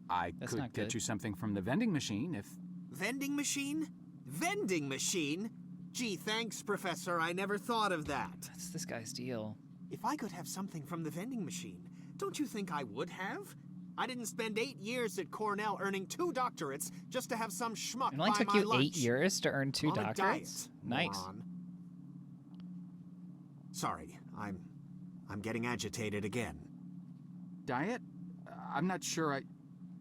I That's could not get good. you something from the vending machine if... Vending machine? Vending machine? Gee, thanks, Professor. I never thought of that. That's this guy's deal. If I could have something from the vending machine, don't you think I would have? I didn't spend 8 years at Cornell earning 2 doctorates just to have some schmuck It only buy took my you lunch. 8 years to earn 2 On a doctorates? diet, Nice. moron. Sorry, I'm getting agitated again. Diet? I'm not sure I...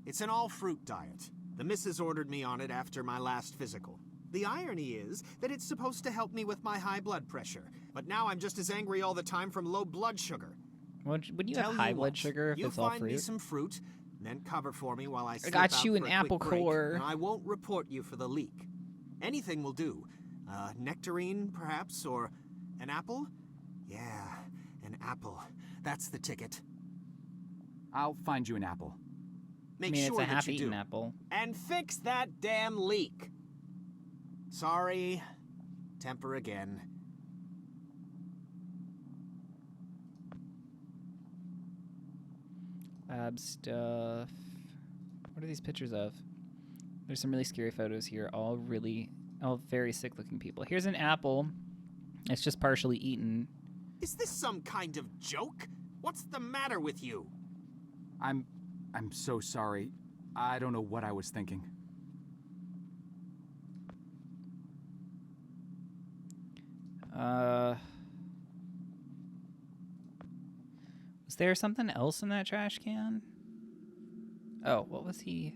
It's an all-fruit diet. The missus ordered me on it after my last physical. The irony is that it's supposed to help me with my high blood pressure, but now I'm just as angry all the time from low blood sugar. Would you Tell have high you blood what, sugar if you it's all find me fruit? some fruit, then cover for me while I slip got out you for an a apple quick break, core. and I won't report you for the leak. Anything will do. Nectarine, perhaps, or an apple? Yeah, an apple. That's the ticket. I'll find you an apple. Make I mean, sure it's a that you half-eaten do. apple. And fix that damn leak. Sorry. Temper again. Lab stuff. What are these pictures of? There's some really scary photos here, all very sick-looking people. Here's an apple. It's just partially eaten. Is this some kind of joke? What's the matter with you? I'm so sorry. I don't know what I was thinking. Was there something else in that trash can? Oh, what was he?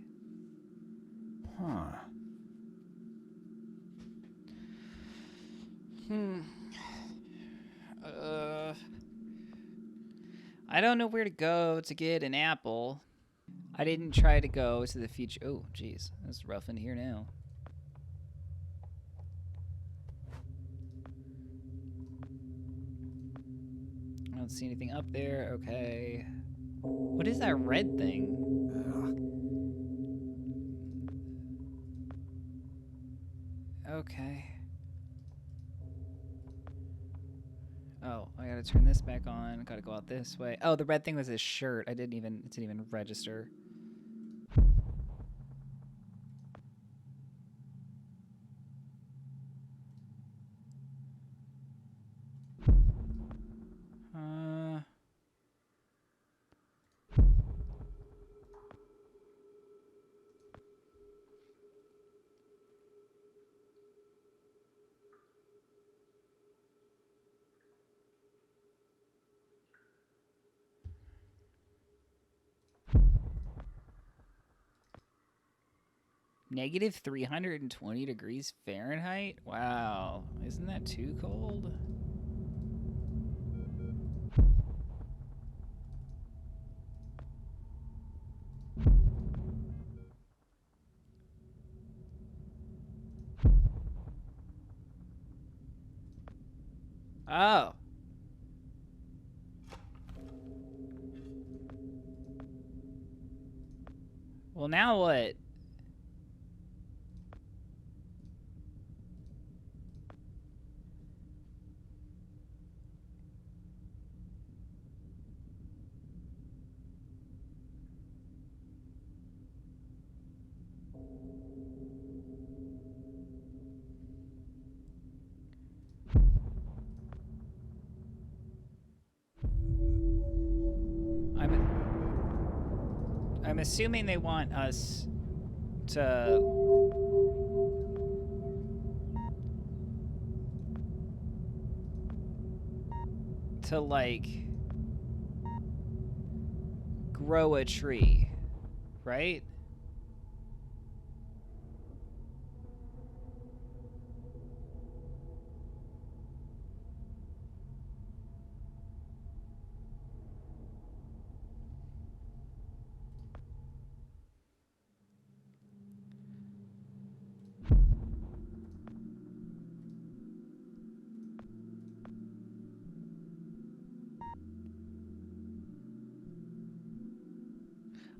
Huh. I don't know where to go to get an apple. I didn't try to go to the future. Oh, jeez. It's rough in here now. I don't see anything up there. Okay. What is that red thing? Okay. Oh, I gotta turn this back on. Gotta go out this way. Oh, the red thing was his shirt. It didn't even register. Negative 320 degrees Fahrenheit? Wow. Isn't that too cold? Oh. Well, now what? I'm assuming they want us to like grow a tree, right?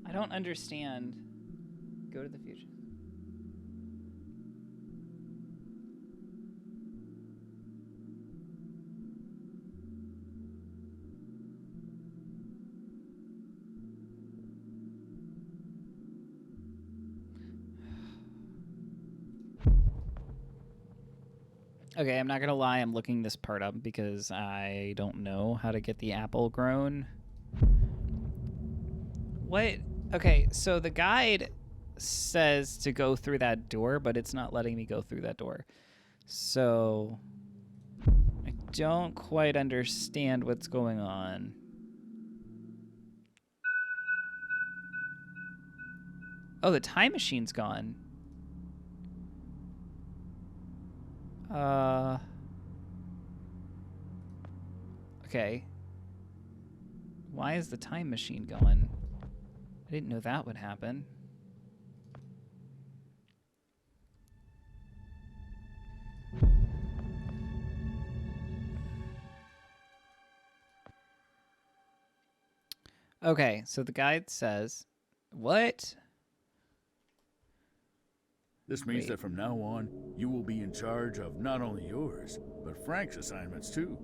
I don't understand. Go to the future. Okay, I'm not gonna lie, I'm looking this part up because I don't know how to get the apple grown. What? Okay, so the guide says to go through that door, but it's not letting me go through that door. So I don't quite understand what's going on. Oh, the time machine's gone. Okay. Why is the time machine going? I didn't know that would happen. Okay, so the guide says, what? This means Wait. that from now on, you will be in charge of not only yours, but Frank's assignments too.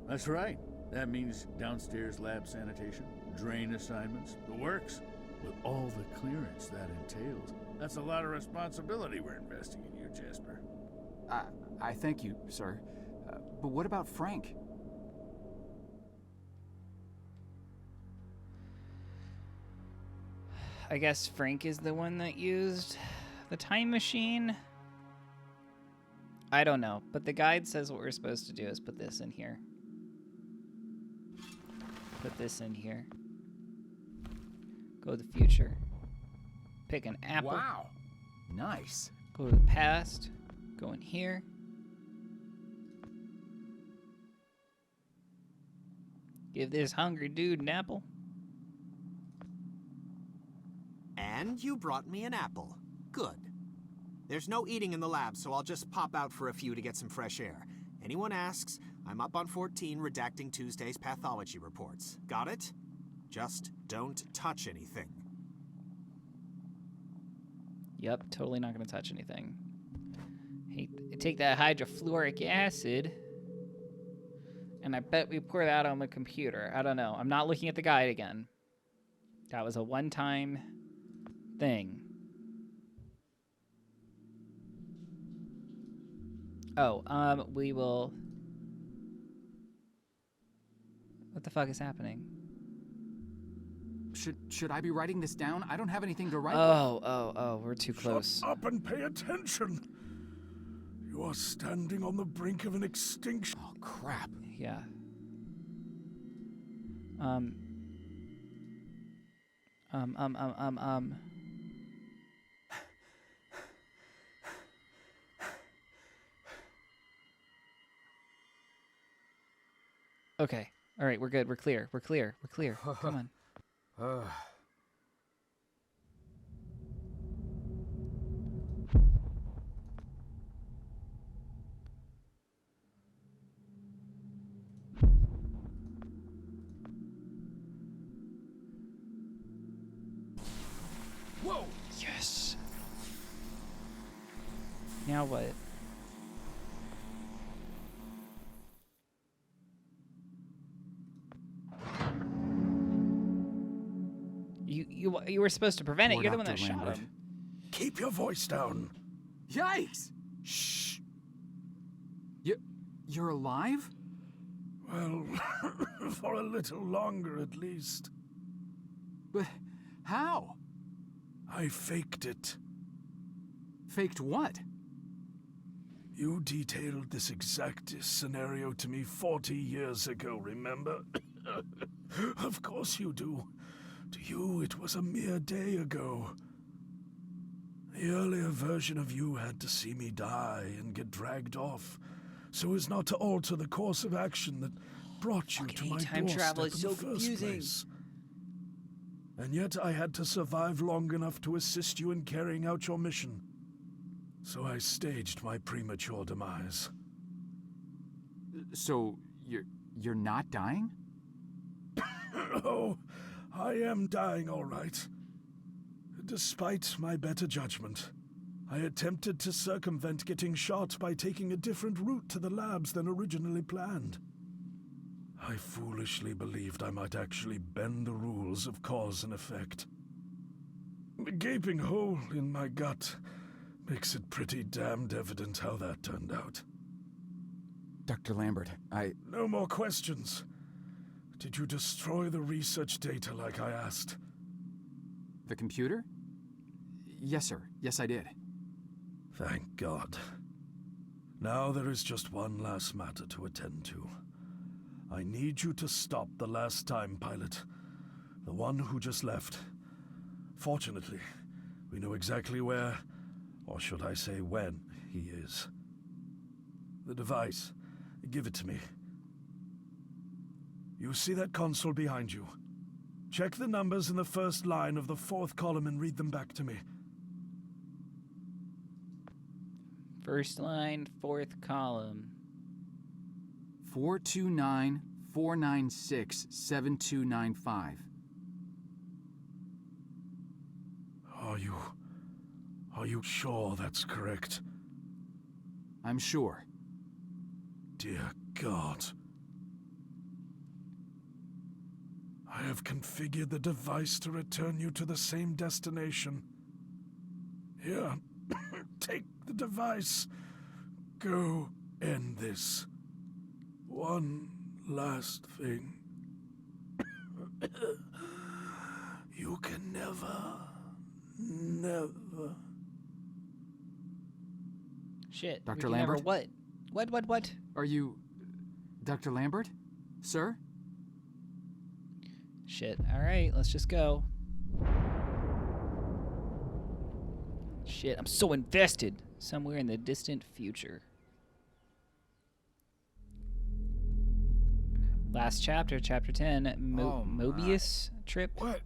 That's right. That means downstairs lab sanitation, drain assignments, the works, with all the clearance that entails. That's a lot of responsibility we're investing in you, Jasper. I thank you, sir. But what about Frank? I guess Frank is the one that used the time machine. I don't know, but the guide says what we're supposed to do is put this in here. Put this in here. Go to the future. Pick an apple. Wow. Nice. Go to the past. Go in here. Give this hungry dude an apple. And you brought me an apple. Good. There's no eating in the lab, so I'll just pop out for a few to get some fresh air. Anyone asks, I'm up on 14 redacting Tuesday's pathology reports. Got it? Just don't touch anything. Yep, totally not going to touch anything. Hey, take that hydrofluoric acid, and I bet we pour that on the computer. I don't know. I'm not looking at the guide again. That was a one-time thing. Oh, we will... What the fuck is happening? Should I be writing this down? I don't have anything to write. Oh, we're too close. Shut up and pay attention. You are standing on the brink of an extinction. Oh, crap. Yeah. Okay. All right, we're good. We're clear. We're clear. We're clear. Come on. Whoa! Yes. Now what? You were supposed to prevent it. Poor You're the one Dr. that shot Lambert. him. Keep your voice down. Yikes! Shh. You're alive? Well, for a little longer at least. But how? I faked it. Faked what? You detailed this exact scenario to me 40 years ago, remember? Of course you do. To you, it was a mere day ago. The earlier version of you had to see me die and get dragged off, so as not to alter the course of action that brought you to Fucking my time doorstep travel in is so the first confusing. place. And yet I had to survive long enough to assist you in carrying out your mission. So I staged my premature demise. So you're not dying? Oh, I am dying all right. Despite my better judgment, I attempted to circumvent getting shot by taking a different route to the labs than originally planned. I foolishly believed I might actually bend the rules of cause and effect. The gaping hole in my gut makes it pretty damned evident how that turned out. Dr. Lambert, No more questions. Did you destroy the research data like I asked? The computer? Yes, sir. Yes, I did. Thank God. Now there is just one last matter to attend to. I need you to stop the last time pilot. The one who just left. Fortunately, we know exactly where, or should I say when, he is. The device. Give it to me. You see that console behind you? Check the numbers in the first line of the fourth column and read them back to me. First line, fourth column. 429-496-7295. Are you sure that's correct? I'm sure. Dear God. I have configured the device to return you to the same destination. Here, take the device. Go end this. One last thing. You can never... Shit. Dr. we can never Lambert? What? Are you... Dr. Lambert? Sir? Shit. Alright, let's just go. Shit, I'm so invested. Somewhere in the distant future. Last chapter, chapter 10. Mobius trip. What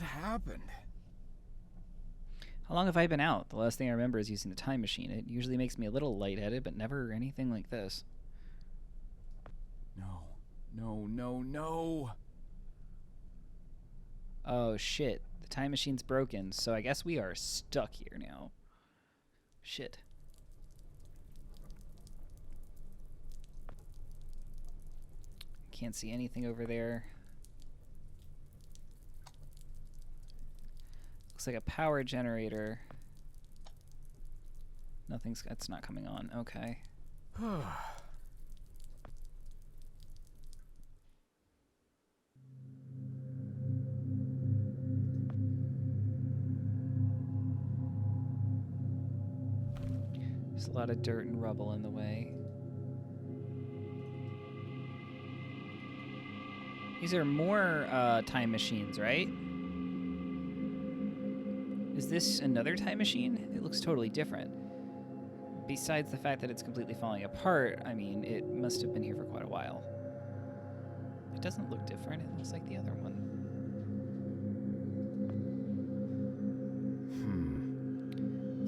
happened? How long have I been out? The last thing I remember is using the time machine. It usually makes me a little lightheaded, but never anything like this. No. Oh shit. The time machine's broken, so I guess we are stuck here now. Shit. Can't see anything over there. Looks like a power generator. It's not coming on. Okay. There's a lot of dirt and rubble in the way. These are more time machines, right? Is this another time machine? It looks totally different. Besides the fact that it's completely falling apart, I mean, it must have been here for quite a while. It doesn't look different. It looks like the other one.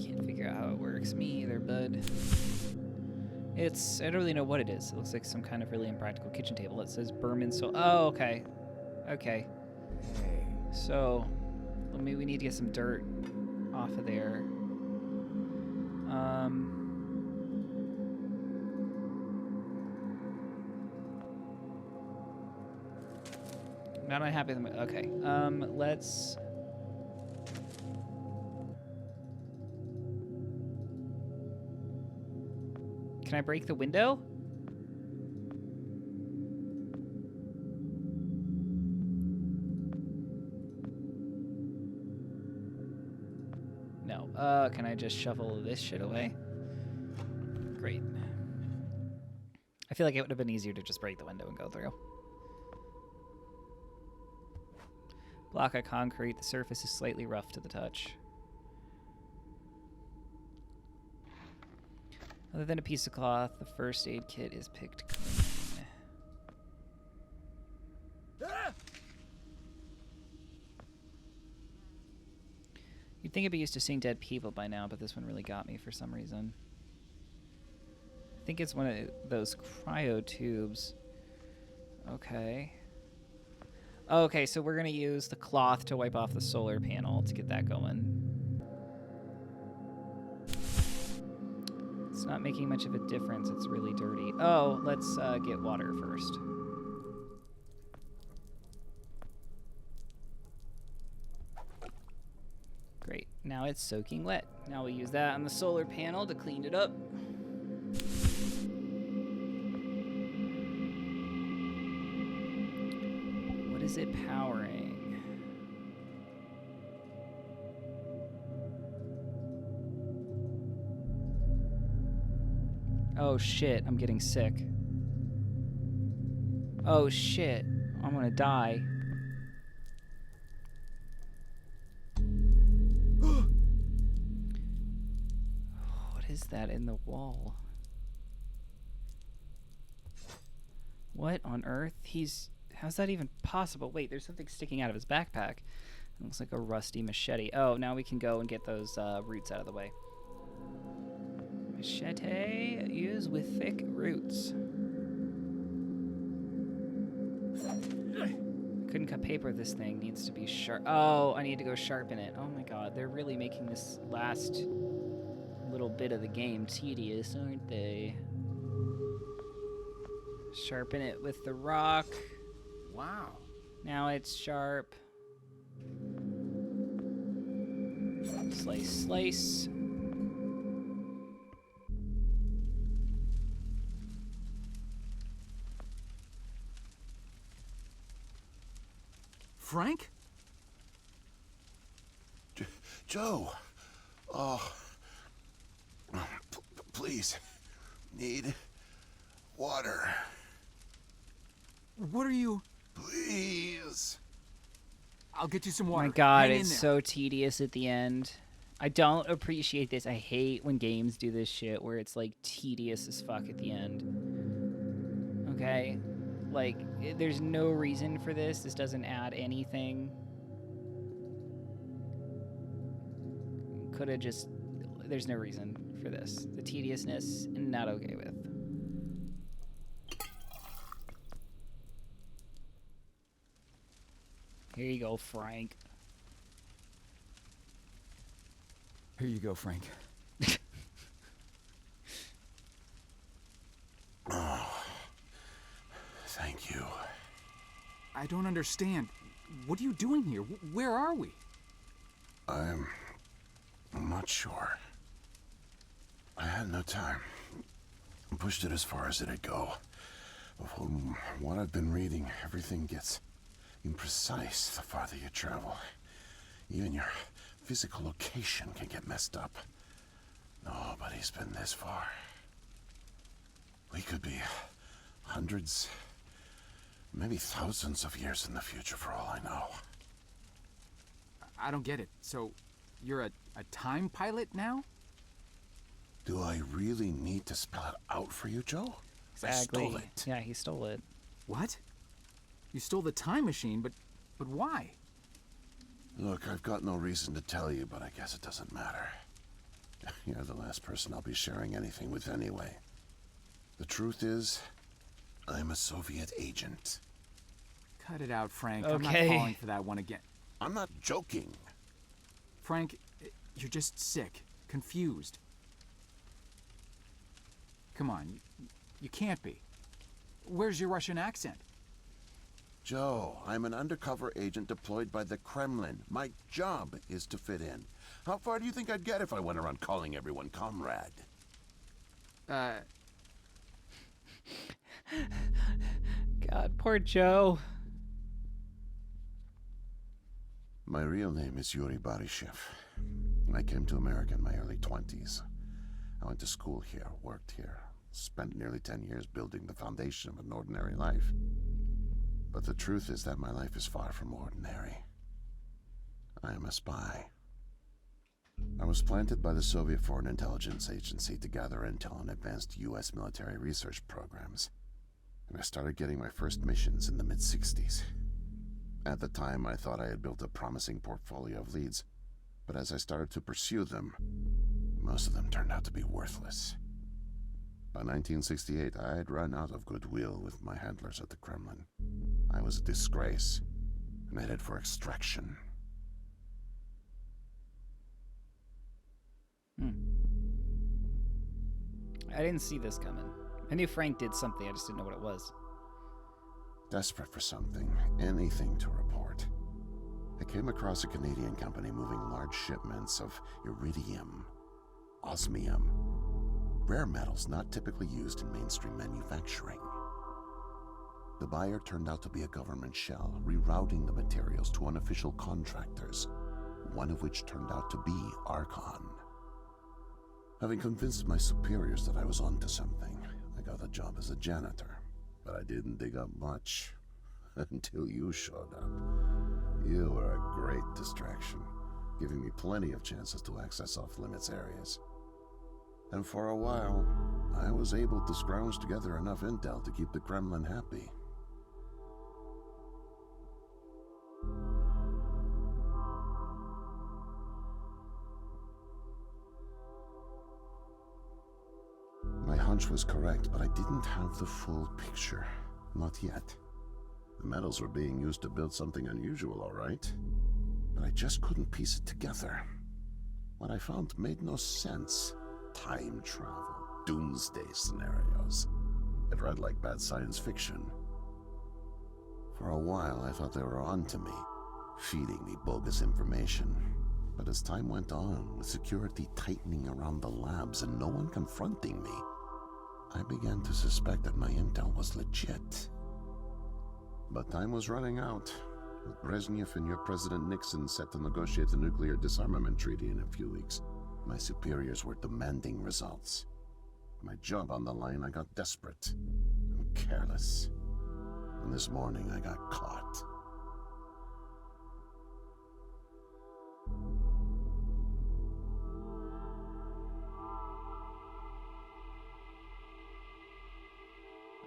Can't figure out how it works. Me either, bud. I don't really know what it is. It looks like some kind of really impractical kitchen table. It says Berman oh, okay. Okay. So, maybe we need to get some dirt off of there. Not unhappy with the okay. Let's... Can I break the window? No. Can I just shovel this shit away? Great. I feel like it would have been easier to just break the window and go through. Block of concrete. The surface is slightly rough to the touch. Other than a piece of cloth, the first aid kit is picked clean. You'd think I'd be used to seeing dead people by now, but this one really got me for some reason. I think it's one of those cryo tubes. Okay. Okay, so we're gonna use the cloth to wipe off the solar panel to get that going. It's not making much of a difference. It's really dirty. Oh, let's get water first. Great. Now it's soaking wet. Now we use that on the solar panel to clean it up. is it powering? Oh shit, I'm getting sick. Oh shit, I'm gonna die. What is that in the wall? What on earth? How's that even possible? Wait, there's something sticking out of his backpack. It looks like a rusty machete. Oh, now we can go and get those roots out of the way. Machete used with thick roots. Couldn't cut paper. This thing needs to be sharp. Oh, I need to go sharpen it. Oh my god, they're really making this last little bit of the game tedious, aren't they? Sharpen it with the rock. Wow. Now it's sharp. Slice, slice. Frank? Joe! Oh. Please. Need water. What are you... Please. I'll get you some Oh water. my god, Hang in it's there. so tedious at the end. I don't appreciate this. I hate when games do this shit where it's like tedious as fuck at the end. Okay? Like, there's no reason for this. This doesn't add anything. Could have just... There's no reason for this. The tediousness, not okay with. Here you go, Frank. Here you go, Frank. Oh. Thank you. I don't understand. What are you doing here? Where are we? I'm not sure. I had no time. I pushed it as far as it'd go. From what I've been reading, everything gets imprecise the farther you travel. Even your physical location can get messed up. Nobody's been this far. We could be hundreds, maybe thousands of years in the future for all I know. I don't get it. So, you're a time pilot now? Do I really need to spell it out for you, Joe? Exactly. I stole it. Yeah, he stole it. What? You stole the time machine, but why? Look, I've got no reason to tell you, but I guess it doesn't matter. You're the last person I'll be sharing anything with anyway. The truth is, I'm a Soviet agent. Cut it out, Frank. Okay. I'm not falling for that one again. I'm not joking. Frank, you're just sick, confused. Come on, you can't be. Where's your Russian accent? Joe, I'm an undercover agent deployed by the Kremlin. My job is to fit in. How far do you think I'd get if I went around calling everyone comrade? God, poor Joe. My real name is Yuri Barishev. I came to America in my early 20s. I went to school here, worked here, spent nearly 10 years building the foundation of an ordinary life. But the truth is that my life is far from ordinary. I am a spy. I was planted by the Soviet Foreign Intelligence Agency to gather intel on advanced U.S. military research programs. And I started getting my first missions in the mid-60s. At the time, I thought I had built a promising portfolio of leads, but as I started to pursue them, most of them turned out to be worthless. By 1968, I had run out of goodwill with my handlers at the Kremlin. I was a disgrace, and headed for extraction. I didn't see this coming. I knew Frank did something, I just didn't know what it was. Desperate for something, anything to report. I came across a Canadian company moving large shipments of iridium, osmium, rare metals not typically used in mainstream manufacturing. The buyer turned out to be a government shell, rerouting the materials to unofficial contractors, one of which turned out to be Archon. Having convinced my superiors that I was onto something, I got a job as a janitor, but I didn't dig up much until you showed up. You were a great distraction, giving me plenty of chances to access off-limits areas. And for a while, I was able to scrounge together enough intel to keep the Kremlin happy. My hunch was correct, but I didn't have the full picture. Not yet. The metals were being used to build something unusual, all right. But I just couldn't piece it together. What I found made no sense. Time travel, doomsday scenarios. It read like bad science fiction. For a while, I thought they were onto me, feeding me bogus information. But as time went on, with security tightening around the labs and no one confronting me, I began to suspect that my intel was legit. But time was running out, with Brezhnev and your President Nixon set to negotiate the nuclear disarmament treaty in a few weeks. My superiors were demanding results. My job on the line, I got desperate and careless. And this morning, I got caught.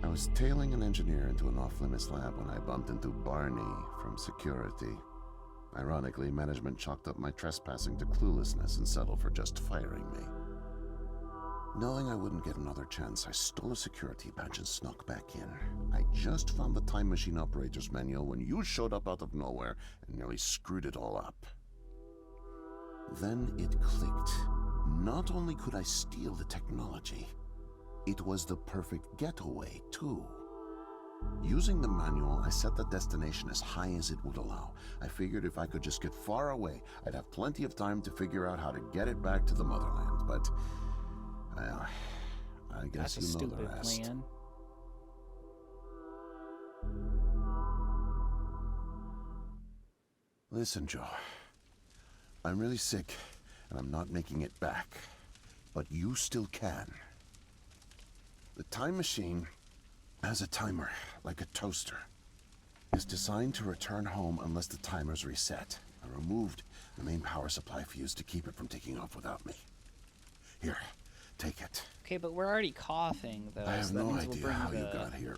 I was tailing an engineer into an off-limits lab when I bumped into Barney from security. Ironically, management chalked up my trespassing to cluelessness and settled for just firing me. Knowing I wouldn't get another chance, I stole a security badge and snuck back in. I just found the time machine operator's manual when you showed up out of nowhere and nearly screwed it all up. Then it clicked. Not only could I steal the technology, it was the perfect getaway, too. Using the manual, I set the destination as high as it would allow. I figured if I could just get far away, I'd have plenty of time to figure out how to get it back to the motherland, but... well, I guess That's a you know the stupid rest. plan. Listen, Joe. I'm really sick, and I'm not making it back. But you still can. The time machine has a timer, like a toaster. It's designed to return home unless the timer's reset. I removed the main power supply fuse to keep it from taking off without me. Here, take it. Okay, but we're already coughing, though. I have so that no means we'll idea bring how you the got here.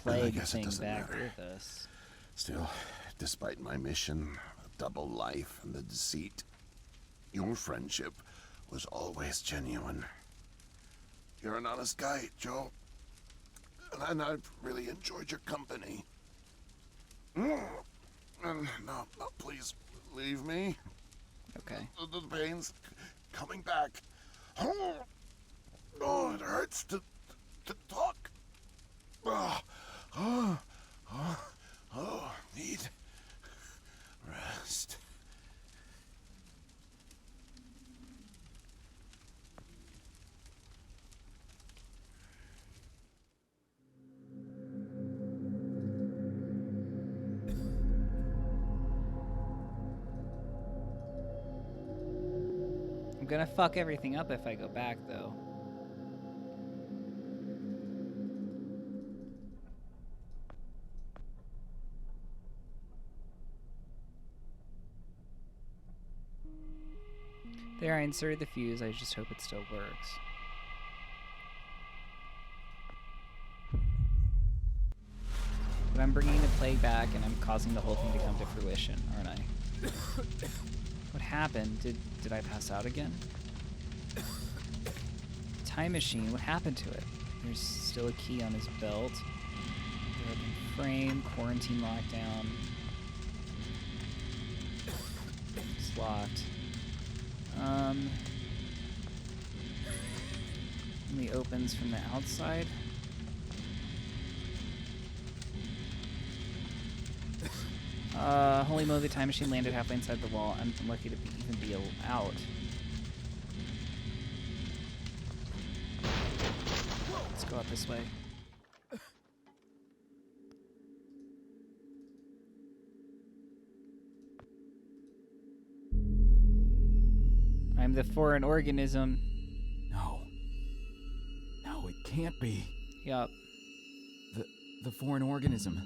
plague guess it thing doesn't back matter. with us. Still, despite my mission, a double life, and the deceit, your friendship was always genuine. You're an honest guy, Joe. And I've really enjoyed your company. And no, please, leave me. Okay. The pain's coming back. Oh, it hurts to talk. Need rest. I'm gonna fuck everything up if I go back, though. There, I inserted the fuse. I just hope it still works. But I'm bringing the plague back, and I'm causing the whole thing to come to fruition, aren't I? What happened? Did I pass out again? Time machine, what happened to it? There's still a key on his belt. The open frame, quarantine lockdown. It's locked. Only opens from the outside. Holy moly, the time machine landed halfway inside the wall. I'm lucky to even be out. Let's go out this way. I'm the foreign organism. No. No, it can't be. Yup. The foreign organism.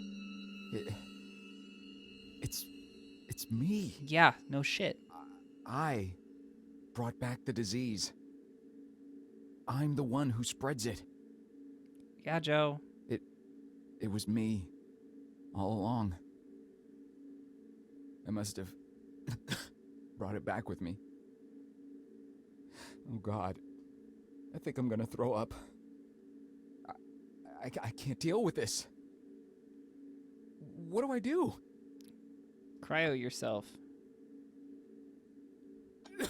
It's me. Yeah, no shit. I brought back the disease. I'm the one who spreads it. Yeah, Joe. It was me all along. I must have brought it back with me. Oh God, I think I'm gonna throw up. I can't deal with this. What do I do? Cryo yourself. I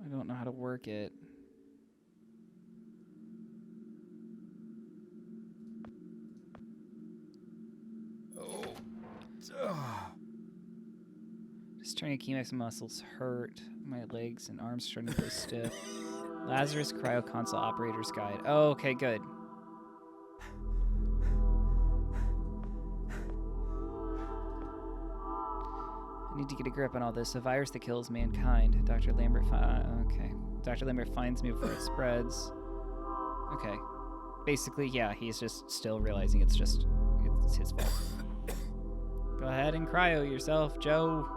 don't know how to work it. Just trying to keep my muscles hurt. My legs and arms starting to go stiff. Lazarus Cryo Console Operator's Guide. Oh, okay, good. I need to get a grip on all this. A virus that kills mankind. Dr. Lambert. Okay. Dr. Lambert finds me before it spreads. Okay. Basically, yeah, he's just still realizing it's his fault. Go ahead and cryo yourself, Joe.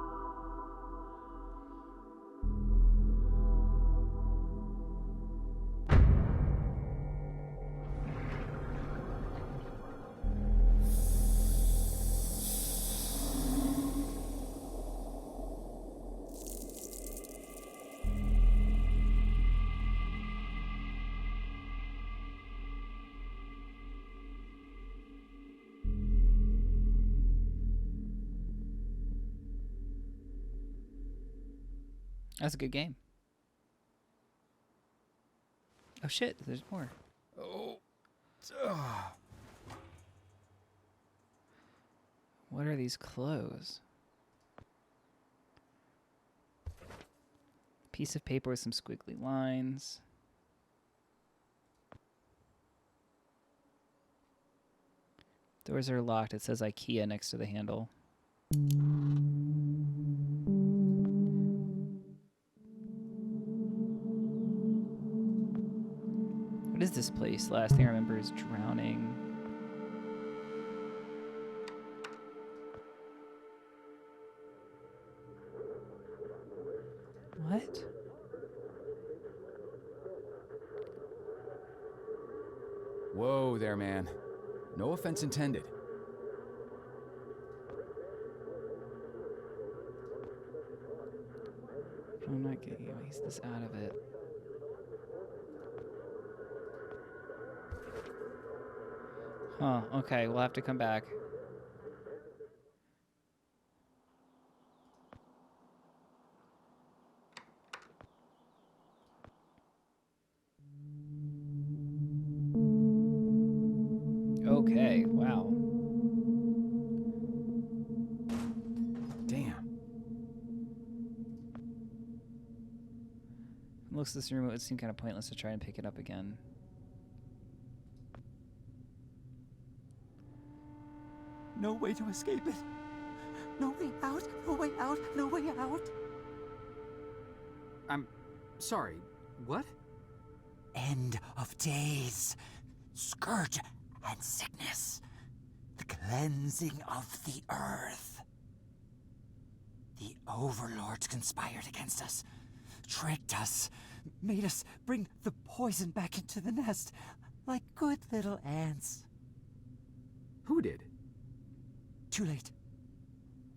That's a good game. Oh shit, there's more. Oh. What are these clothes? Piece of paper with some squiggly lines. Doors are locked. It says IKEA next to the handle. What is this place? Last thing I remember is drowning. What? Whoa there, man. No offense intended. I'm not getting at least this out of it. Huh, okay, we'll have to come back. Okay, wow. Damn. Looks this room, it would seem kind of pointless to try and pick it up again. No way to escape it. No way out, no way out, no way out. I'm sorry. What? End of days. Scourge and sickness. The cleansing of the earth. The overlords conspired against us. Tricked us. Made us bring the poison back into the nest. Like good little ants. Who did? Too late.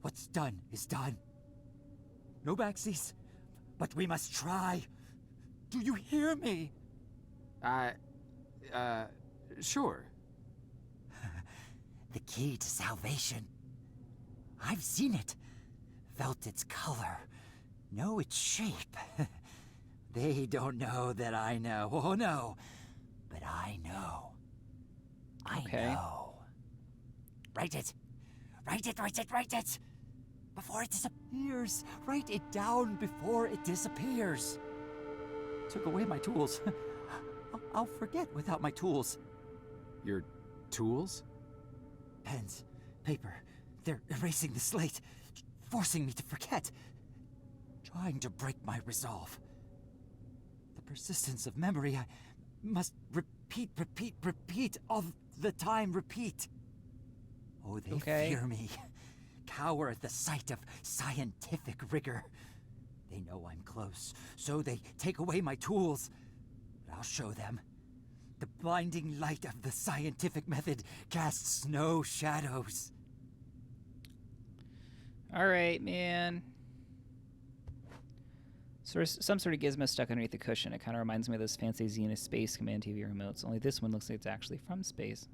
What's done is done. No backsies, but we must try. Do you hear me? Sure. The key to salvation. I've seen it. Felt its color. Know its shape. They don't know that I know. Oh no. But I know. Okay. I know. Write it. Write it, write it, write it! Before it disappears. Write it down before it disappears. Took away my tools. I'll forget without my tools. Your tools? Pens, paper, they're erasing the slate, forcing me to forget, trying to break my resolve. The persistence of memory, I must repeat, all the time, repeat. Oh, they fear me, cower at the sight of scientific rigor. They know I'm close, so they take away my tools. But I'll show them. The blinding light of the scientific method casts no shadows. All right, man. Some sort of gizmo stuck underneath the cushion. It kind of reminds me of those fancy Xena Space Command TV remotes, only this one looks like it's actually from space.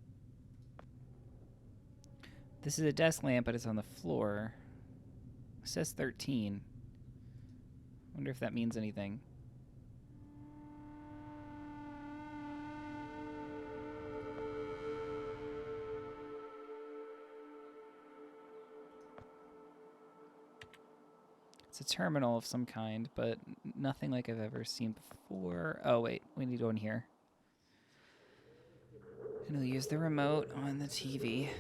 This is a desk lamp, but it's on the floor. It says 13. Wonder if that means anything. It's a terminal of some kind, but nothing like I've ever seen before. Oh, wait. We need to go in here. And we'll use the remote on the TV.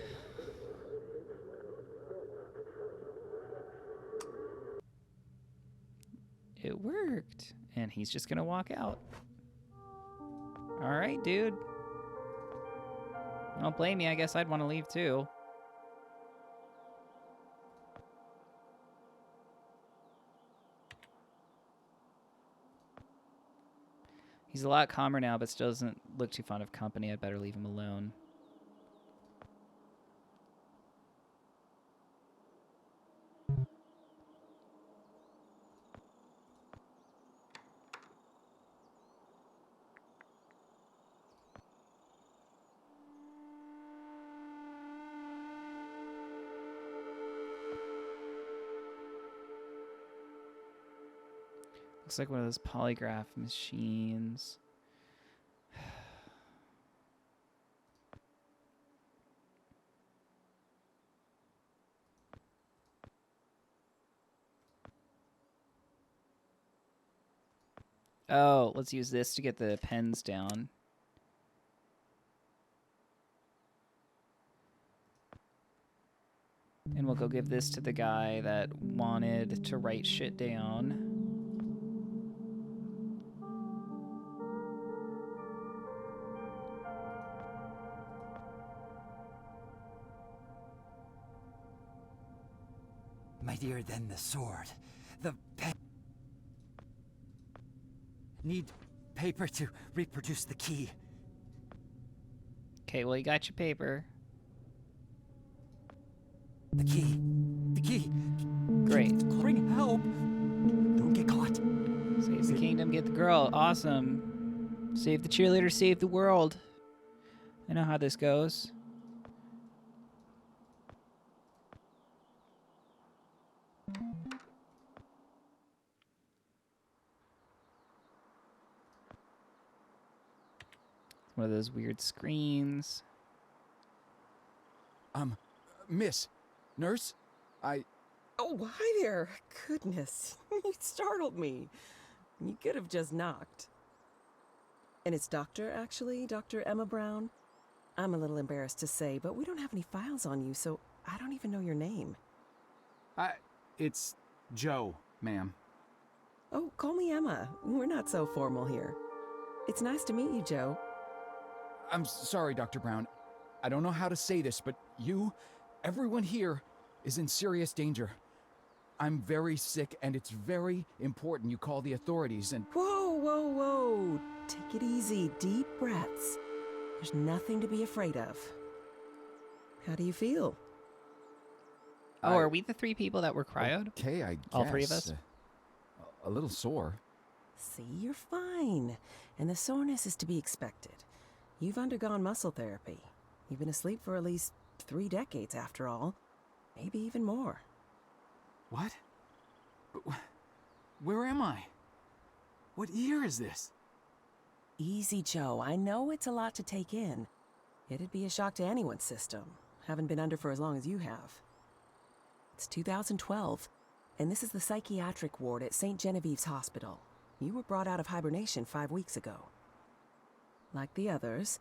It worked. And he's just going to walk out. All right, dude. I don't blame you. I guess I'd want to leave, too. He's a lot calmer now, but still doesn't look too fond of company. I'd better leave him alone. Looks like one of those polygraph machines. Oh, let's use this to get the pens down. And we'll go give this to the guy that wanted to write shit down. Mightier than the sword. The pen. Need paper to reproduce the key. Okay, well, you got your paper. The key. The key. Great. Bring help. Don't get caught. Save the kingdom, get the girl. Awesome. Save the cheerleader, save the world. I know how this goes. One of those weird screens. Miss, nurse, Oh, hi there. Goodness, you startled me. You could have just knocked. And it's Doctor, actually, Dr. Emma Brown. I'm a little embarrassed to say, but we don't have any files on you, so I don't even know your name. it's Joe, ma'am. Oh, call me Emma. We're not so formal here. It's nice to meet you, Joe. I'm sorry, Dr. Brown. I don't know how to say this, but everyone here is in serious danger. I'm very sick, and it's very important you call the authorities and... Whoa, whoa, whoa. Take it easy. Deep breaths. There's nothing to be afraid of. How do you feel? Oh, are we the three people that were cryoed? Okay, I guess. All three of us? A little sore. See, you're fine. And the soreness is to be expected. You've undergone muscle therapy. You've been asleep for at least 3 decades, after all. Maybe even more. What? Where am I? What year is this? Easy, Joe. I know it's a lot to take in. It'd be a shock to anyone's system. Haven't been under for as long as you have. It's 2012, and this is the psychiatric ward at St. Genevieve's Hospital. You were brought out of hibernation 5 weeks ago. Like the others,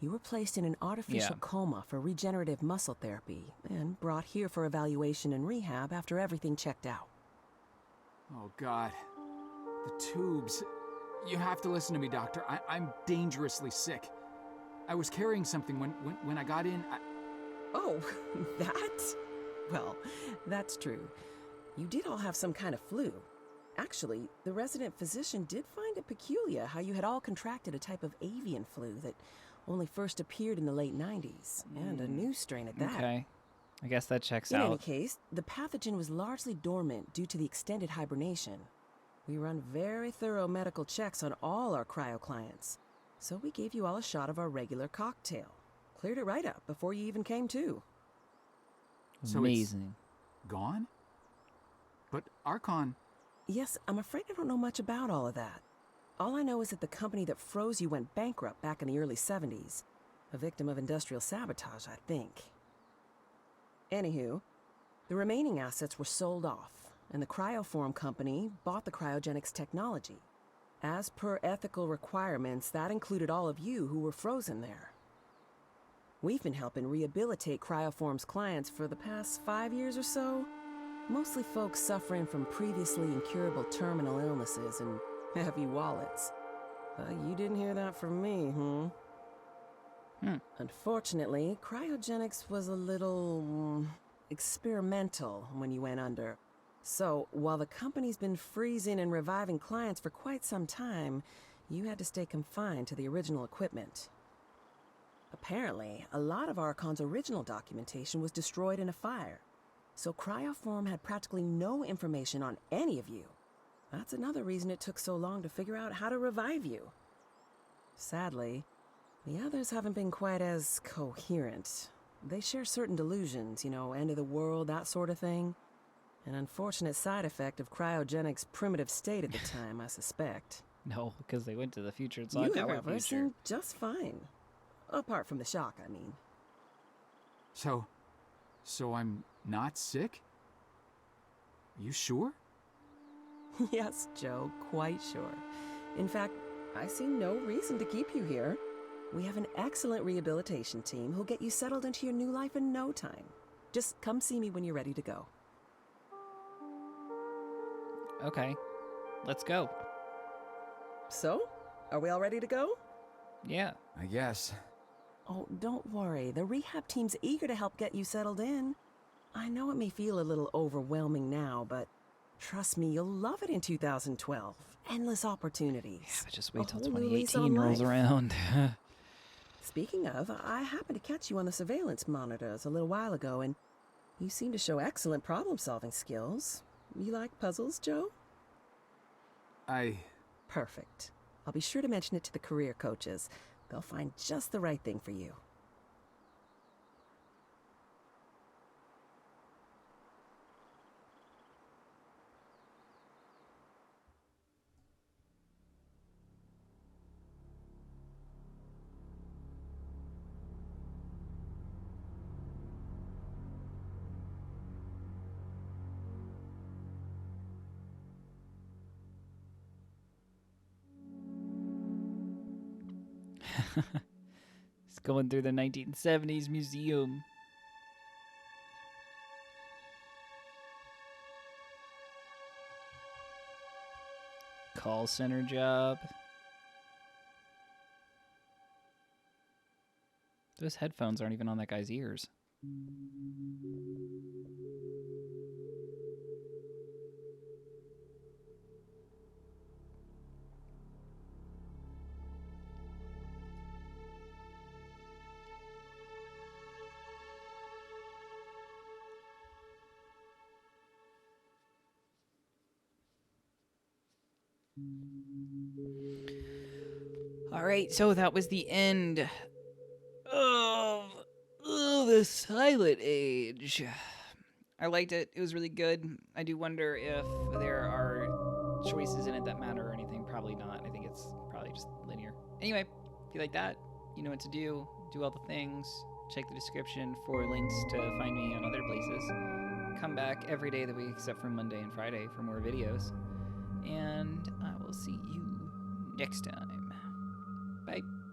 You were placed in an artificial coma for regenerative muscle therapy and brought here for evaluation and rehab after everything checked out. Oh, God. The tubes. You have to listen to me, Doctor. I'm dangerously sick. I was carrying something when I got in. Oh, that? Well, that's true. You did all have some kind of flu. Actually, the resident physician did find it peculiar how you had all contracted a type of avian flu that only first appeared in the late 90s, and a new strain at that. Okay. I guess that checks In out. any case, the pathogen was largely dormant due to the extended hibernation. We run very thorough medical checks on all our cryo clients, so we gave you all a shot of our regular cocktail. Cleared it right up before you even came to. So Amazing. it's gone? But Archon... Yes, I'm afraid I don't know much about all of that. All I know is that the company that froze you went bankrupt back in the early 70s. A victim of industrial sabotage, I think. Anywho, the remaining assets were sold off, and the Cryoform company bought the cryogenics technology. As per ethical requirements, that included all of you who were frozen there. We've been helping rehabilitate Cryoform's clients for the past 5 years or so. Mostly folks suffering from previously incurable terminal illnesses and heavy wallets. But you didn't hear that from me, Unfortunately, cryogenics was a little experimental when you went under. So, while the company's been freezing and reviving clients for quite some time, you had to stay confined to the original equipment. Apparently, a lot of Archon's original documentation was destroyed in a fire, so Cryoform had practically no information on any of you. That's another reason it took so long to figure out how to revive you. Sadly, the others haven't been quite as coherent. They share certain delusions, end of the world, that sort of thing. An unfortunate side effect of cryogenics' primitive state at the time, I suspect. No, because they went to the future. It's not You, a different however, future. seem just fine. Apart from the shock, I mean. So I'm not sick? You sure? Yes, Joe, quite sure. In fact, I see no reason to keep you here. We have an excellent rehabilitation team who'll get you settled into your new life in no time. Just come see me when you're ready to go. Okay. Let's go. So, are we all ready to go? Yeah. I guess. Oh, don't worry. The rehab team's eager to help get you settled in. I know it may feel a little overwhelming now, but trust me, you'll love it in 2012. Endless opportunities. Yeah, but just wait till A whole new lease on 2018 rolls life. around. Speaking of, I happened to catch you on the surveillance monitors a little while ago, and you seem to show excellent problem-solving skills. You like puzzles, Joe? Perfect. I'll be sure to mention it to the career coaches. They'll find just the right thing for you. It's going through the 1970s museum. Call center job. Those headphones aren't even on that guy's ears. All right, so that was the end of the Silent Age. I liked it. It was really good. I do wonder if there are choices in it that matter or anything. Probably not. I think it's probably just linear. Anyway, if you like that, you know what to do. Do all the things. Check the description for links to find me on other places. Come back every day of the week except for Monday and Friday for more videos. And I will see you next time. Bye.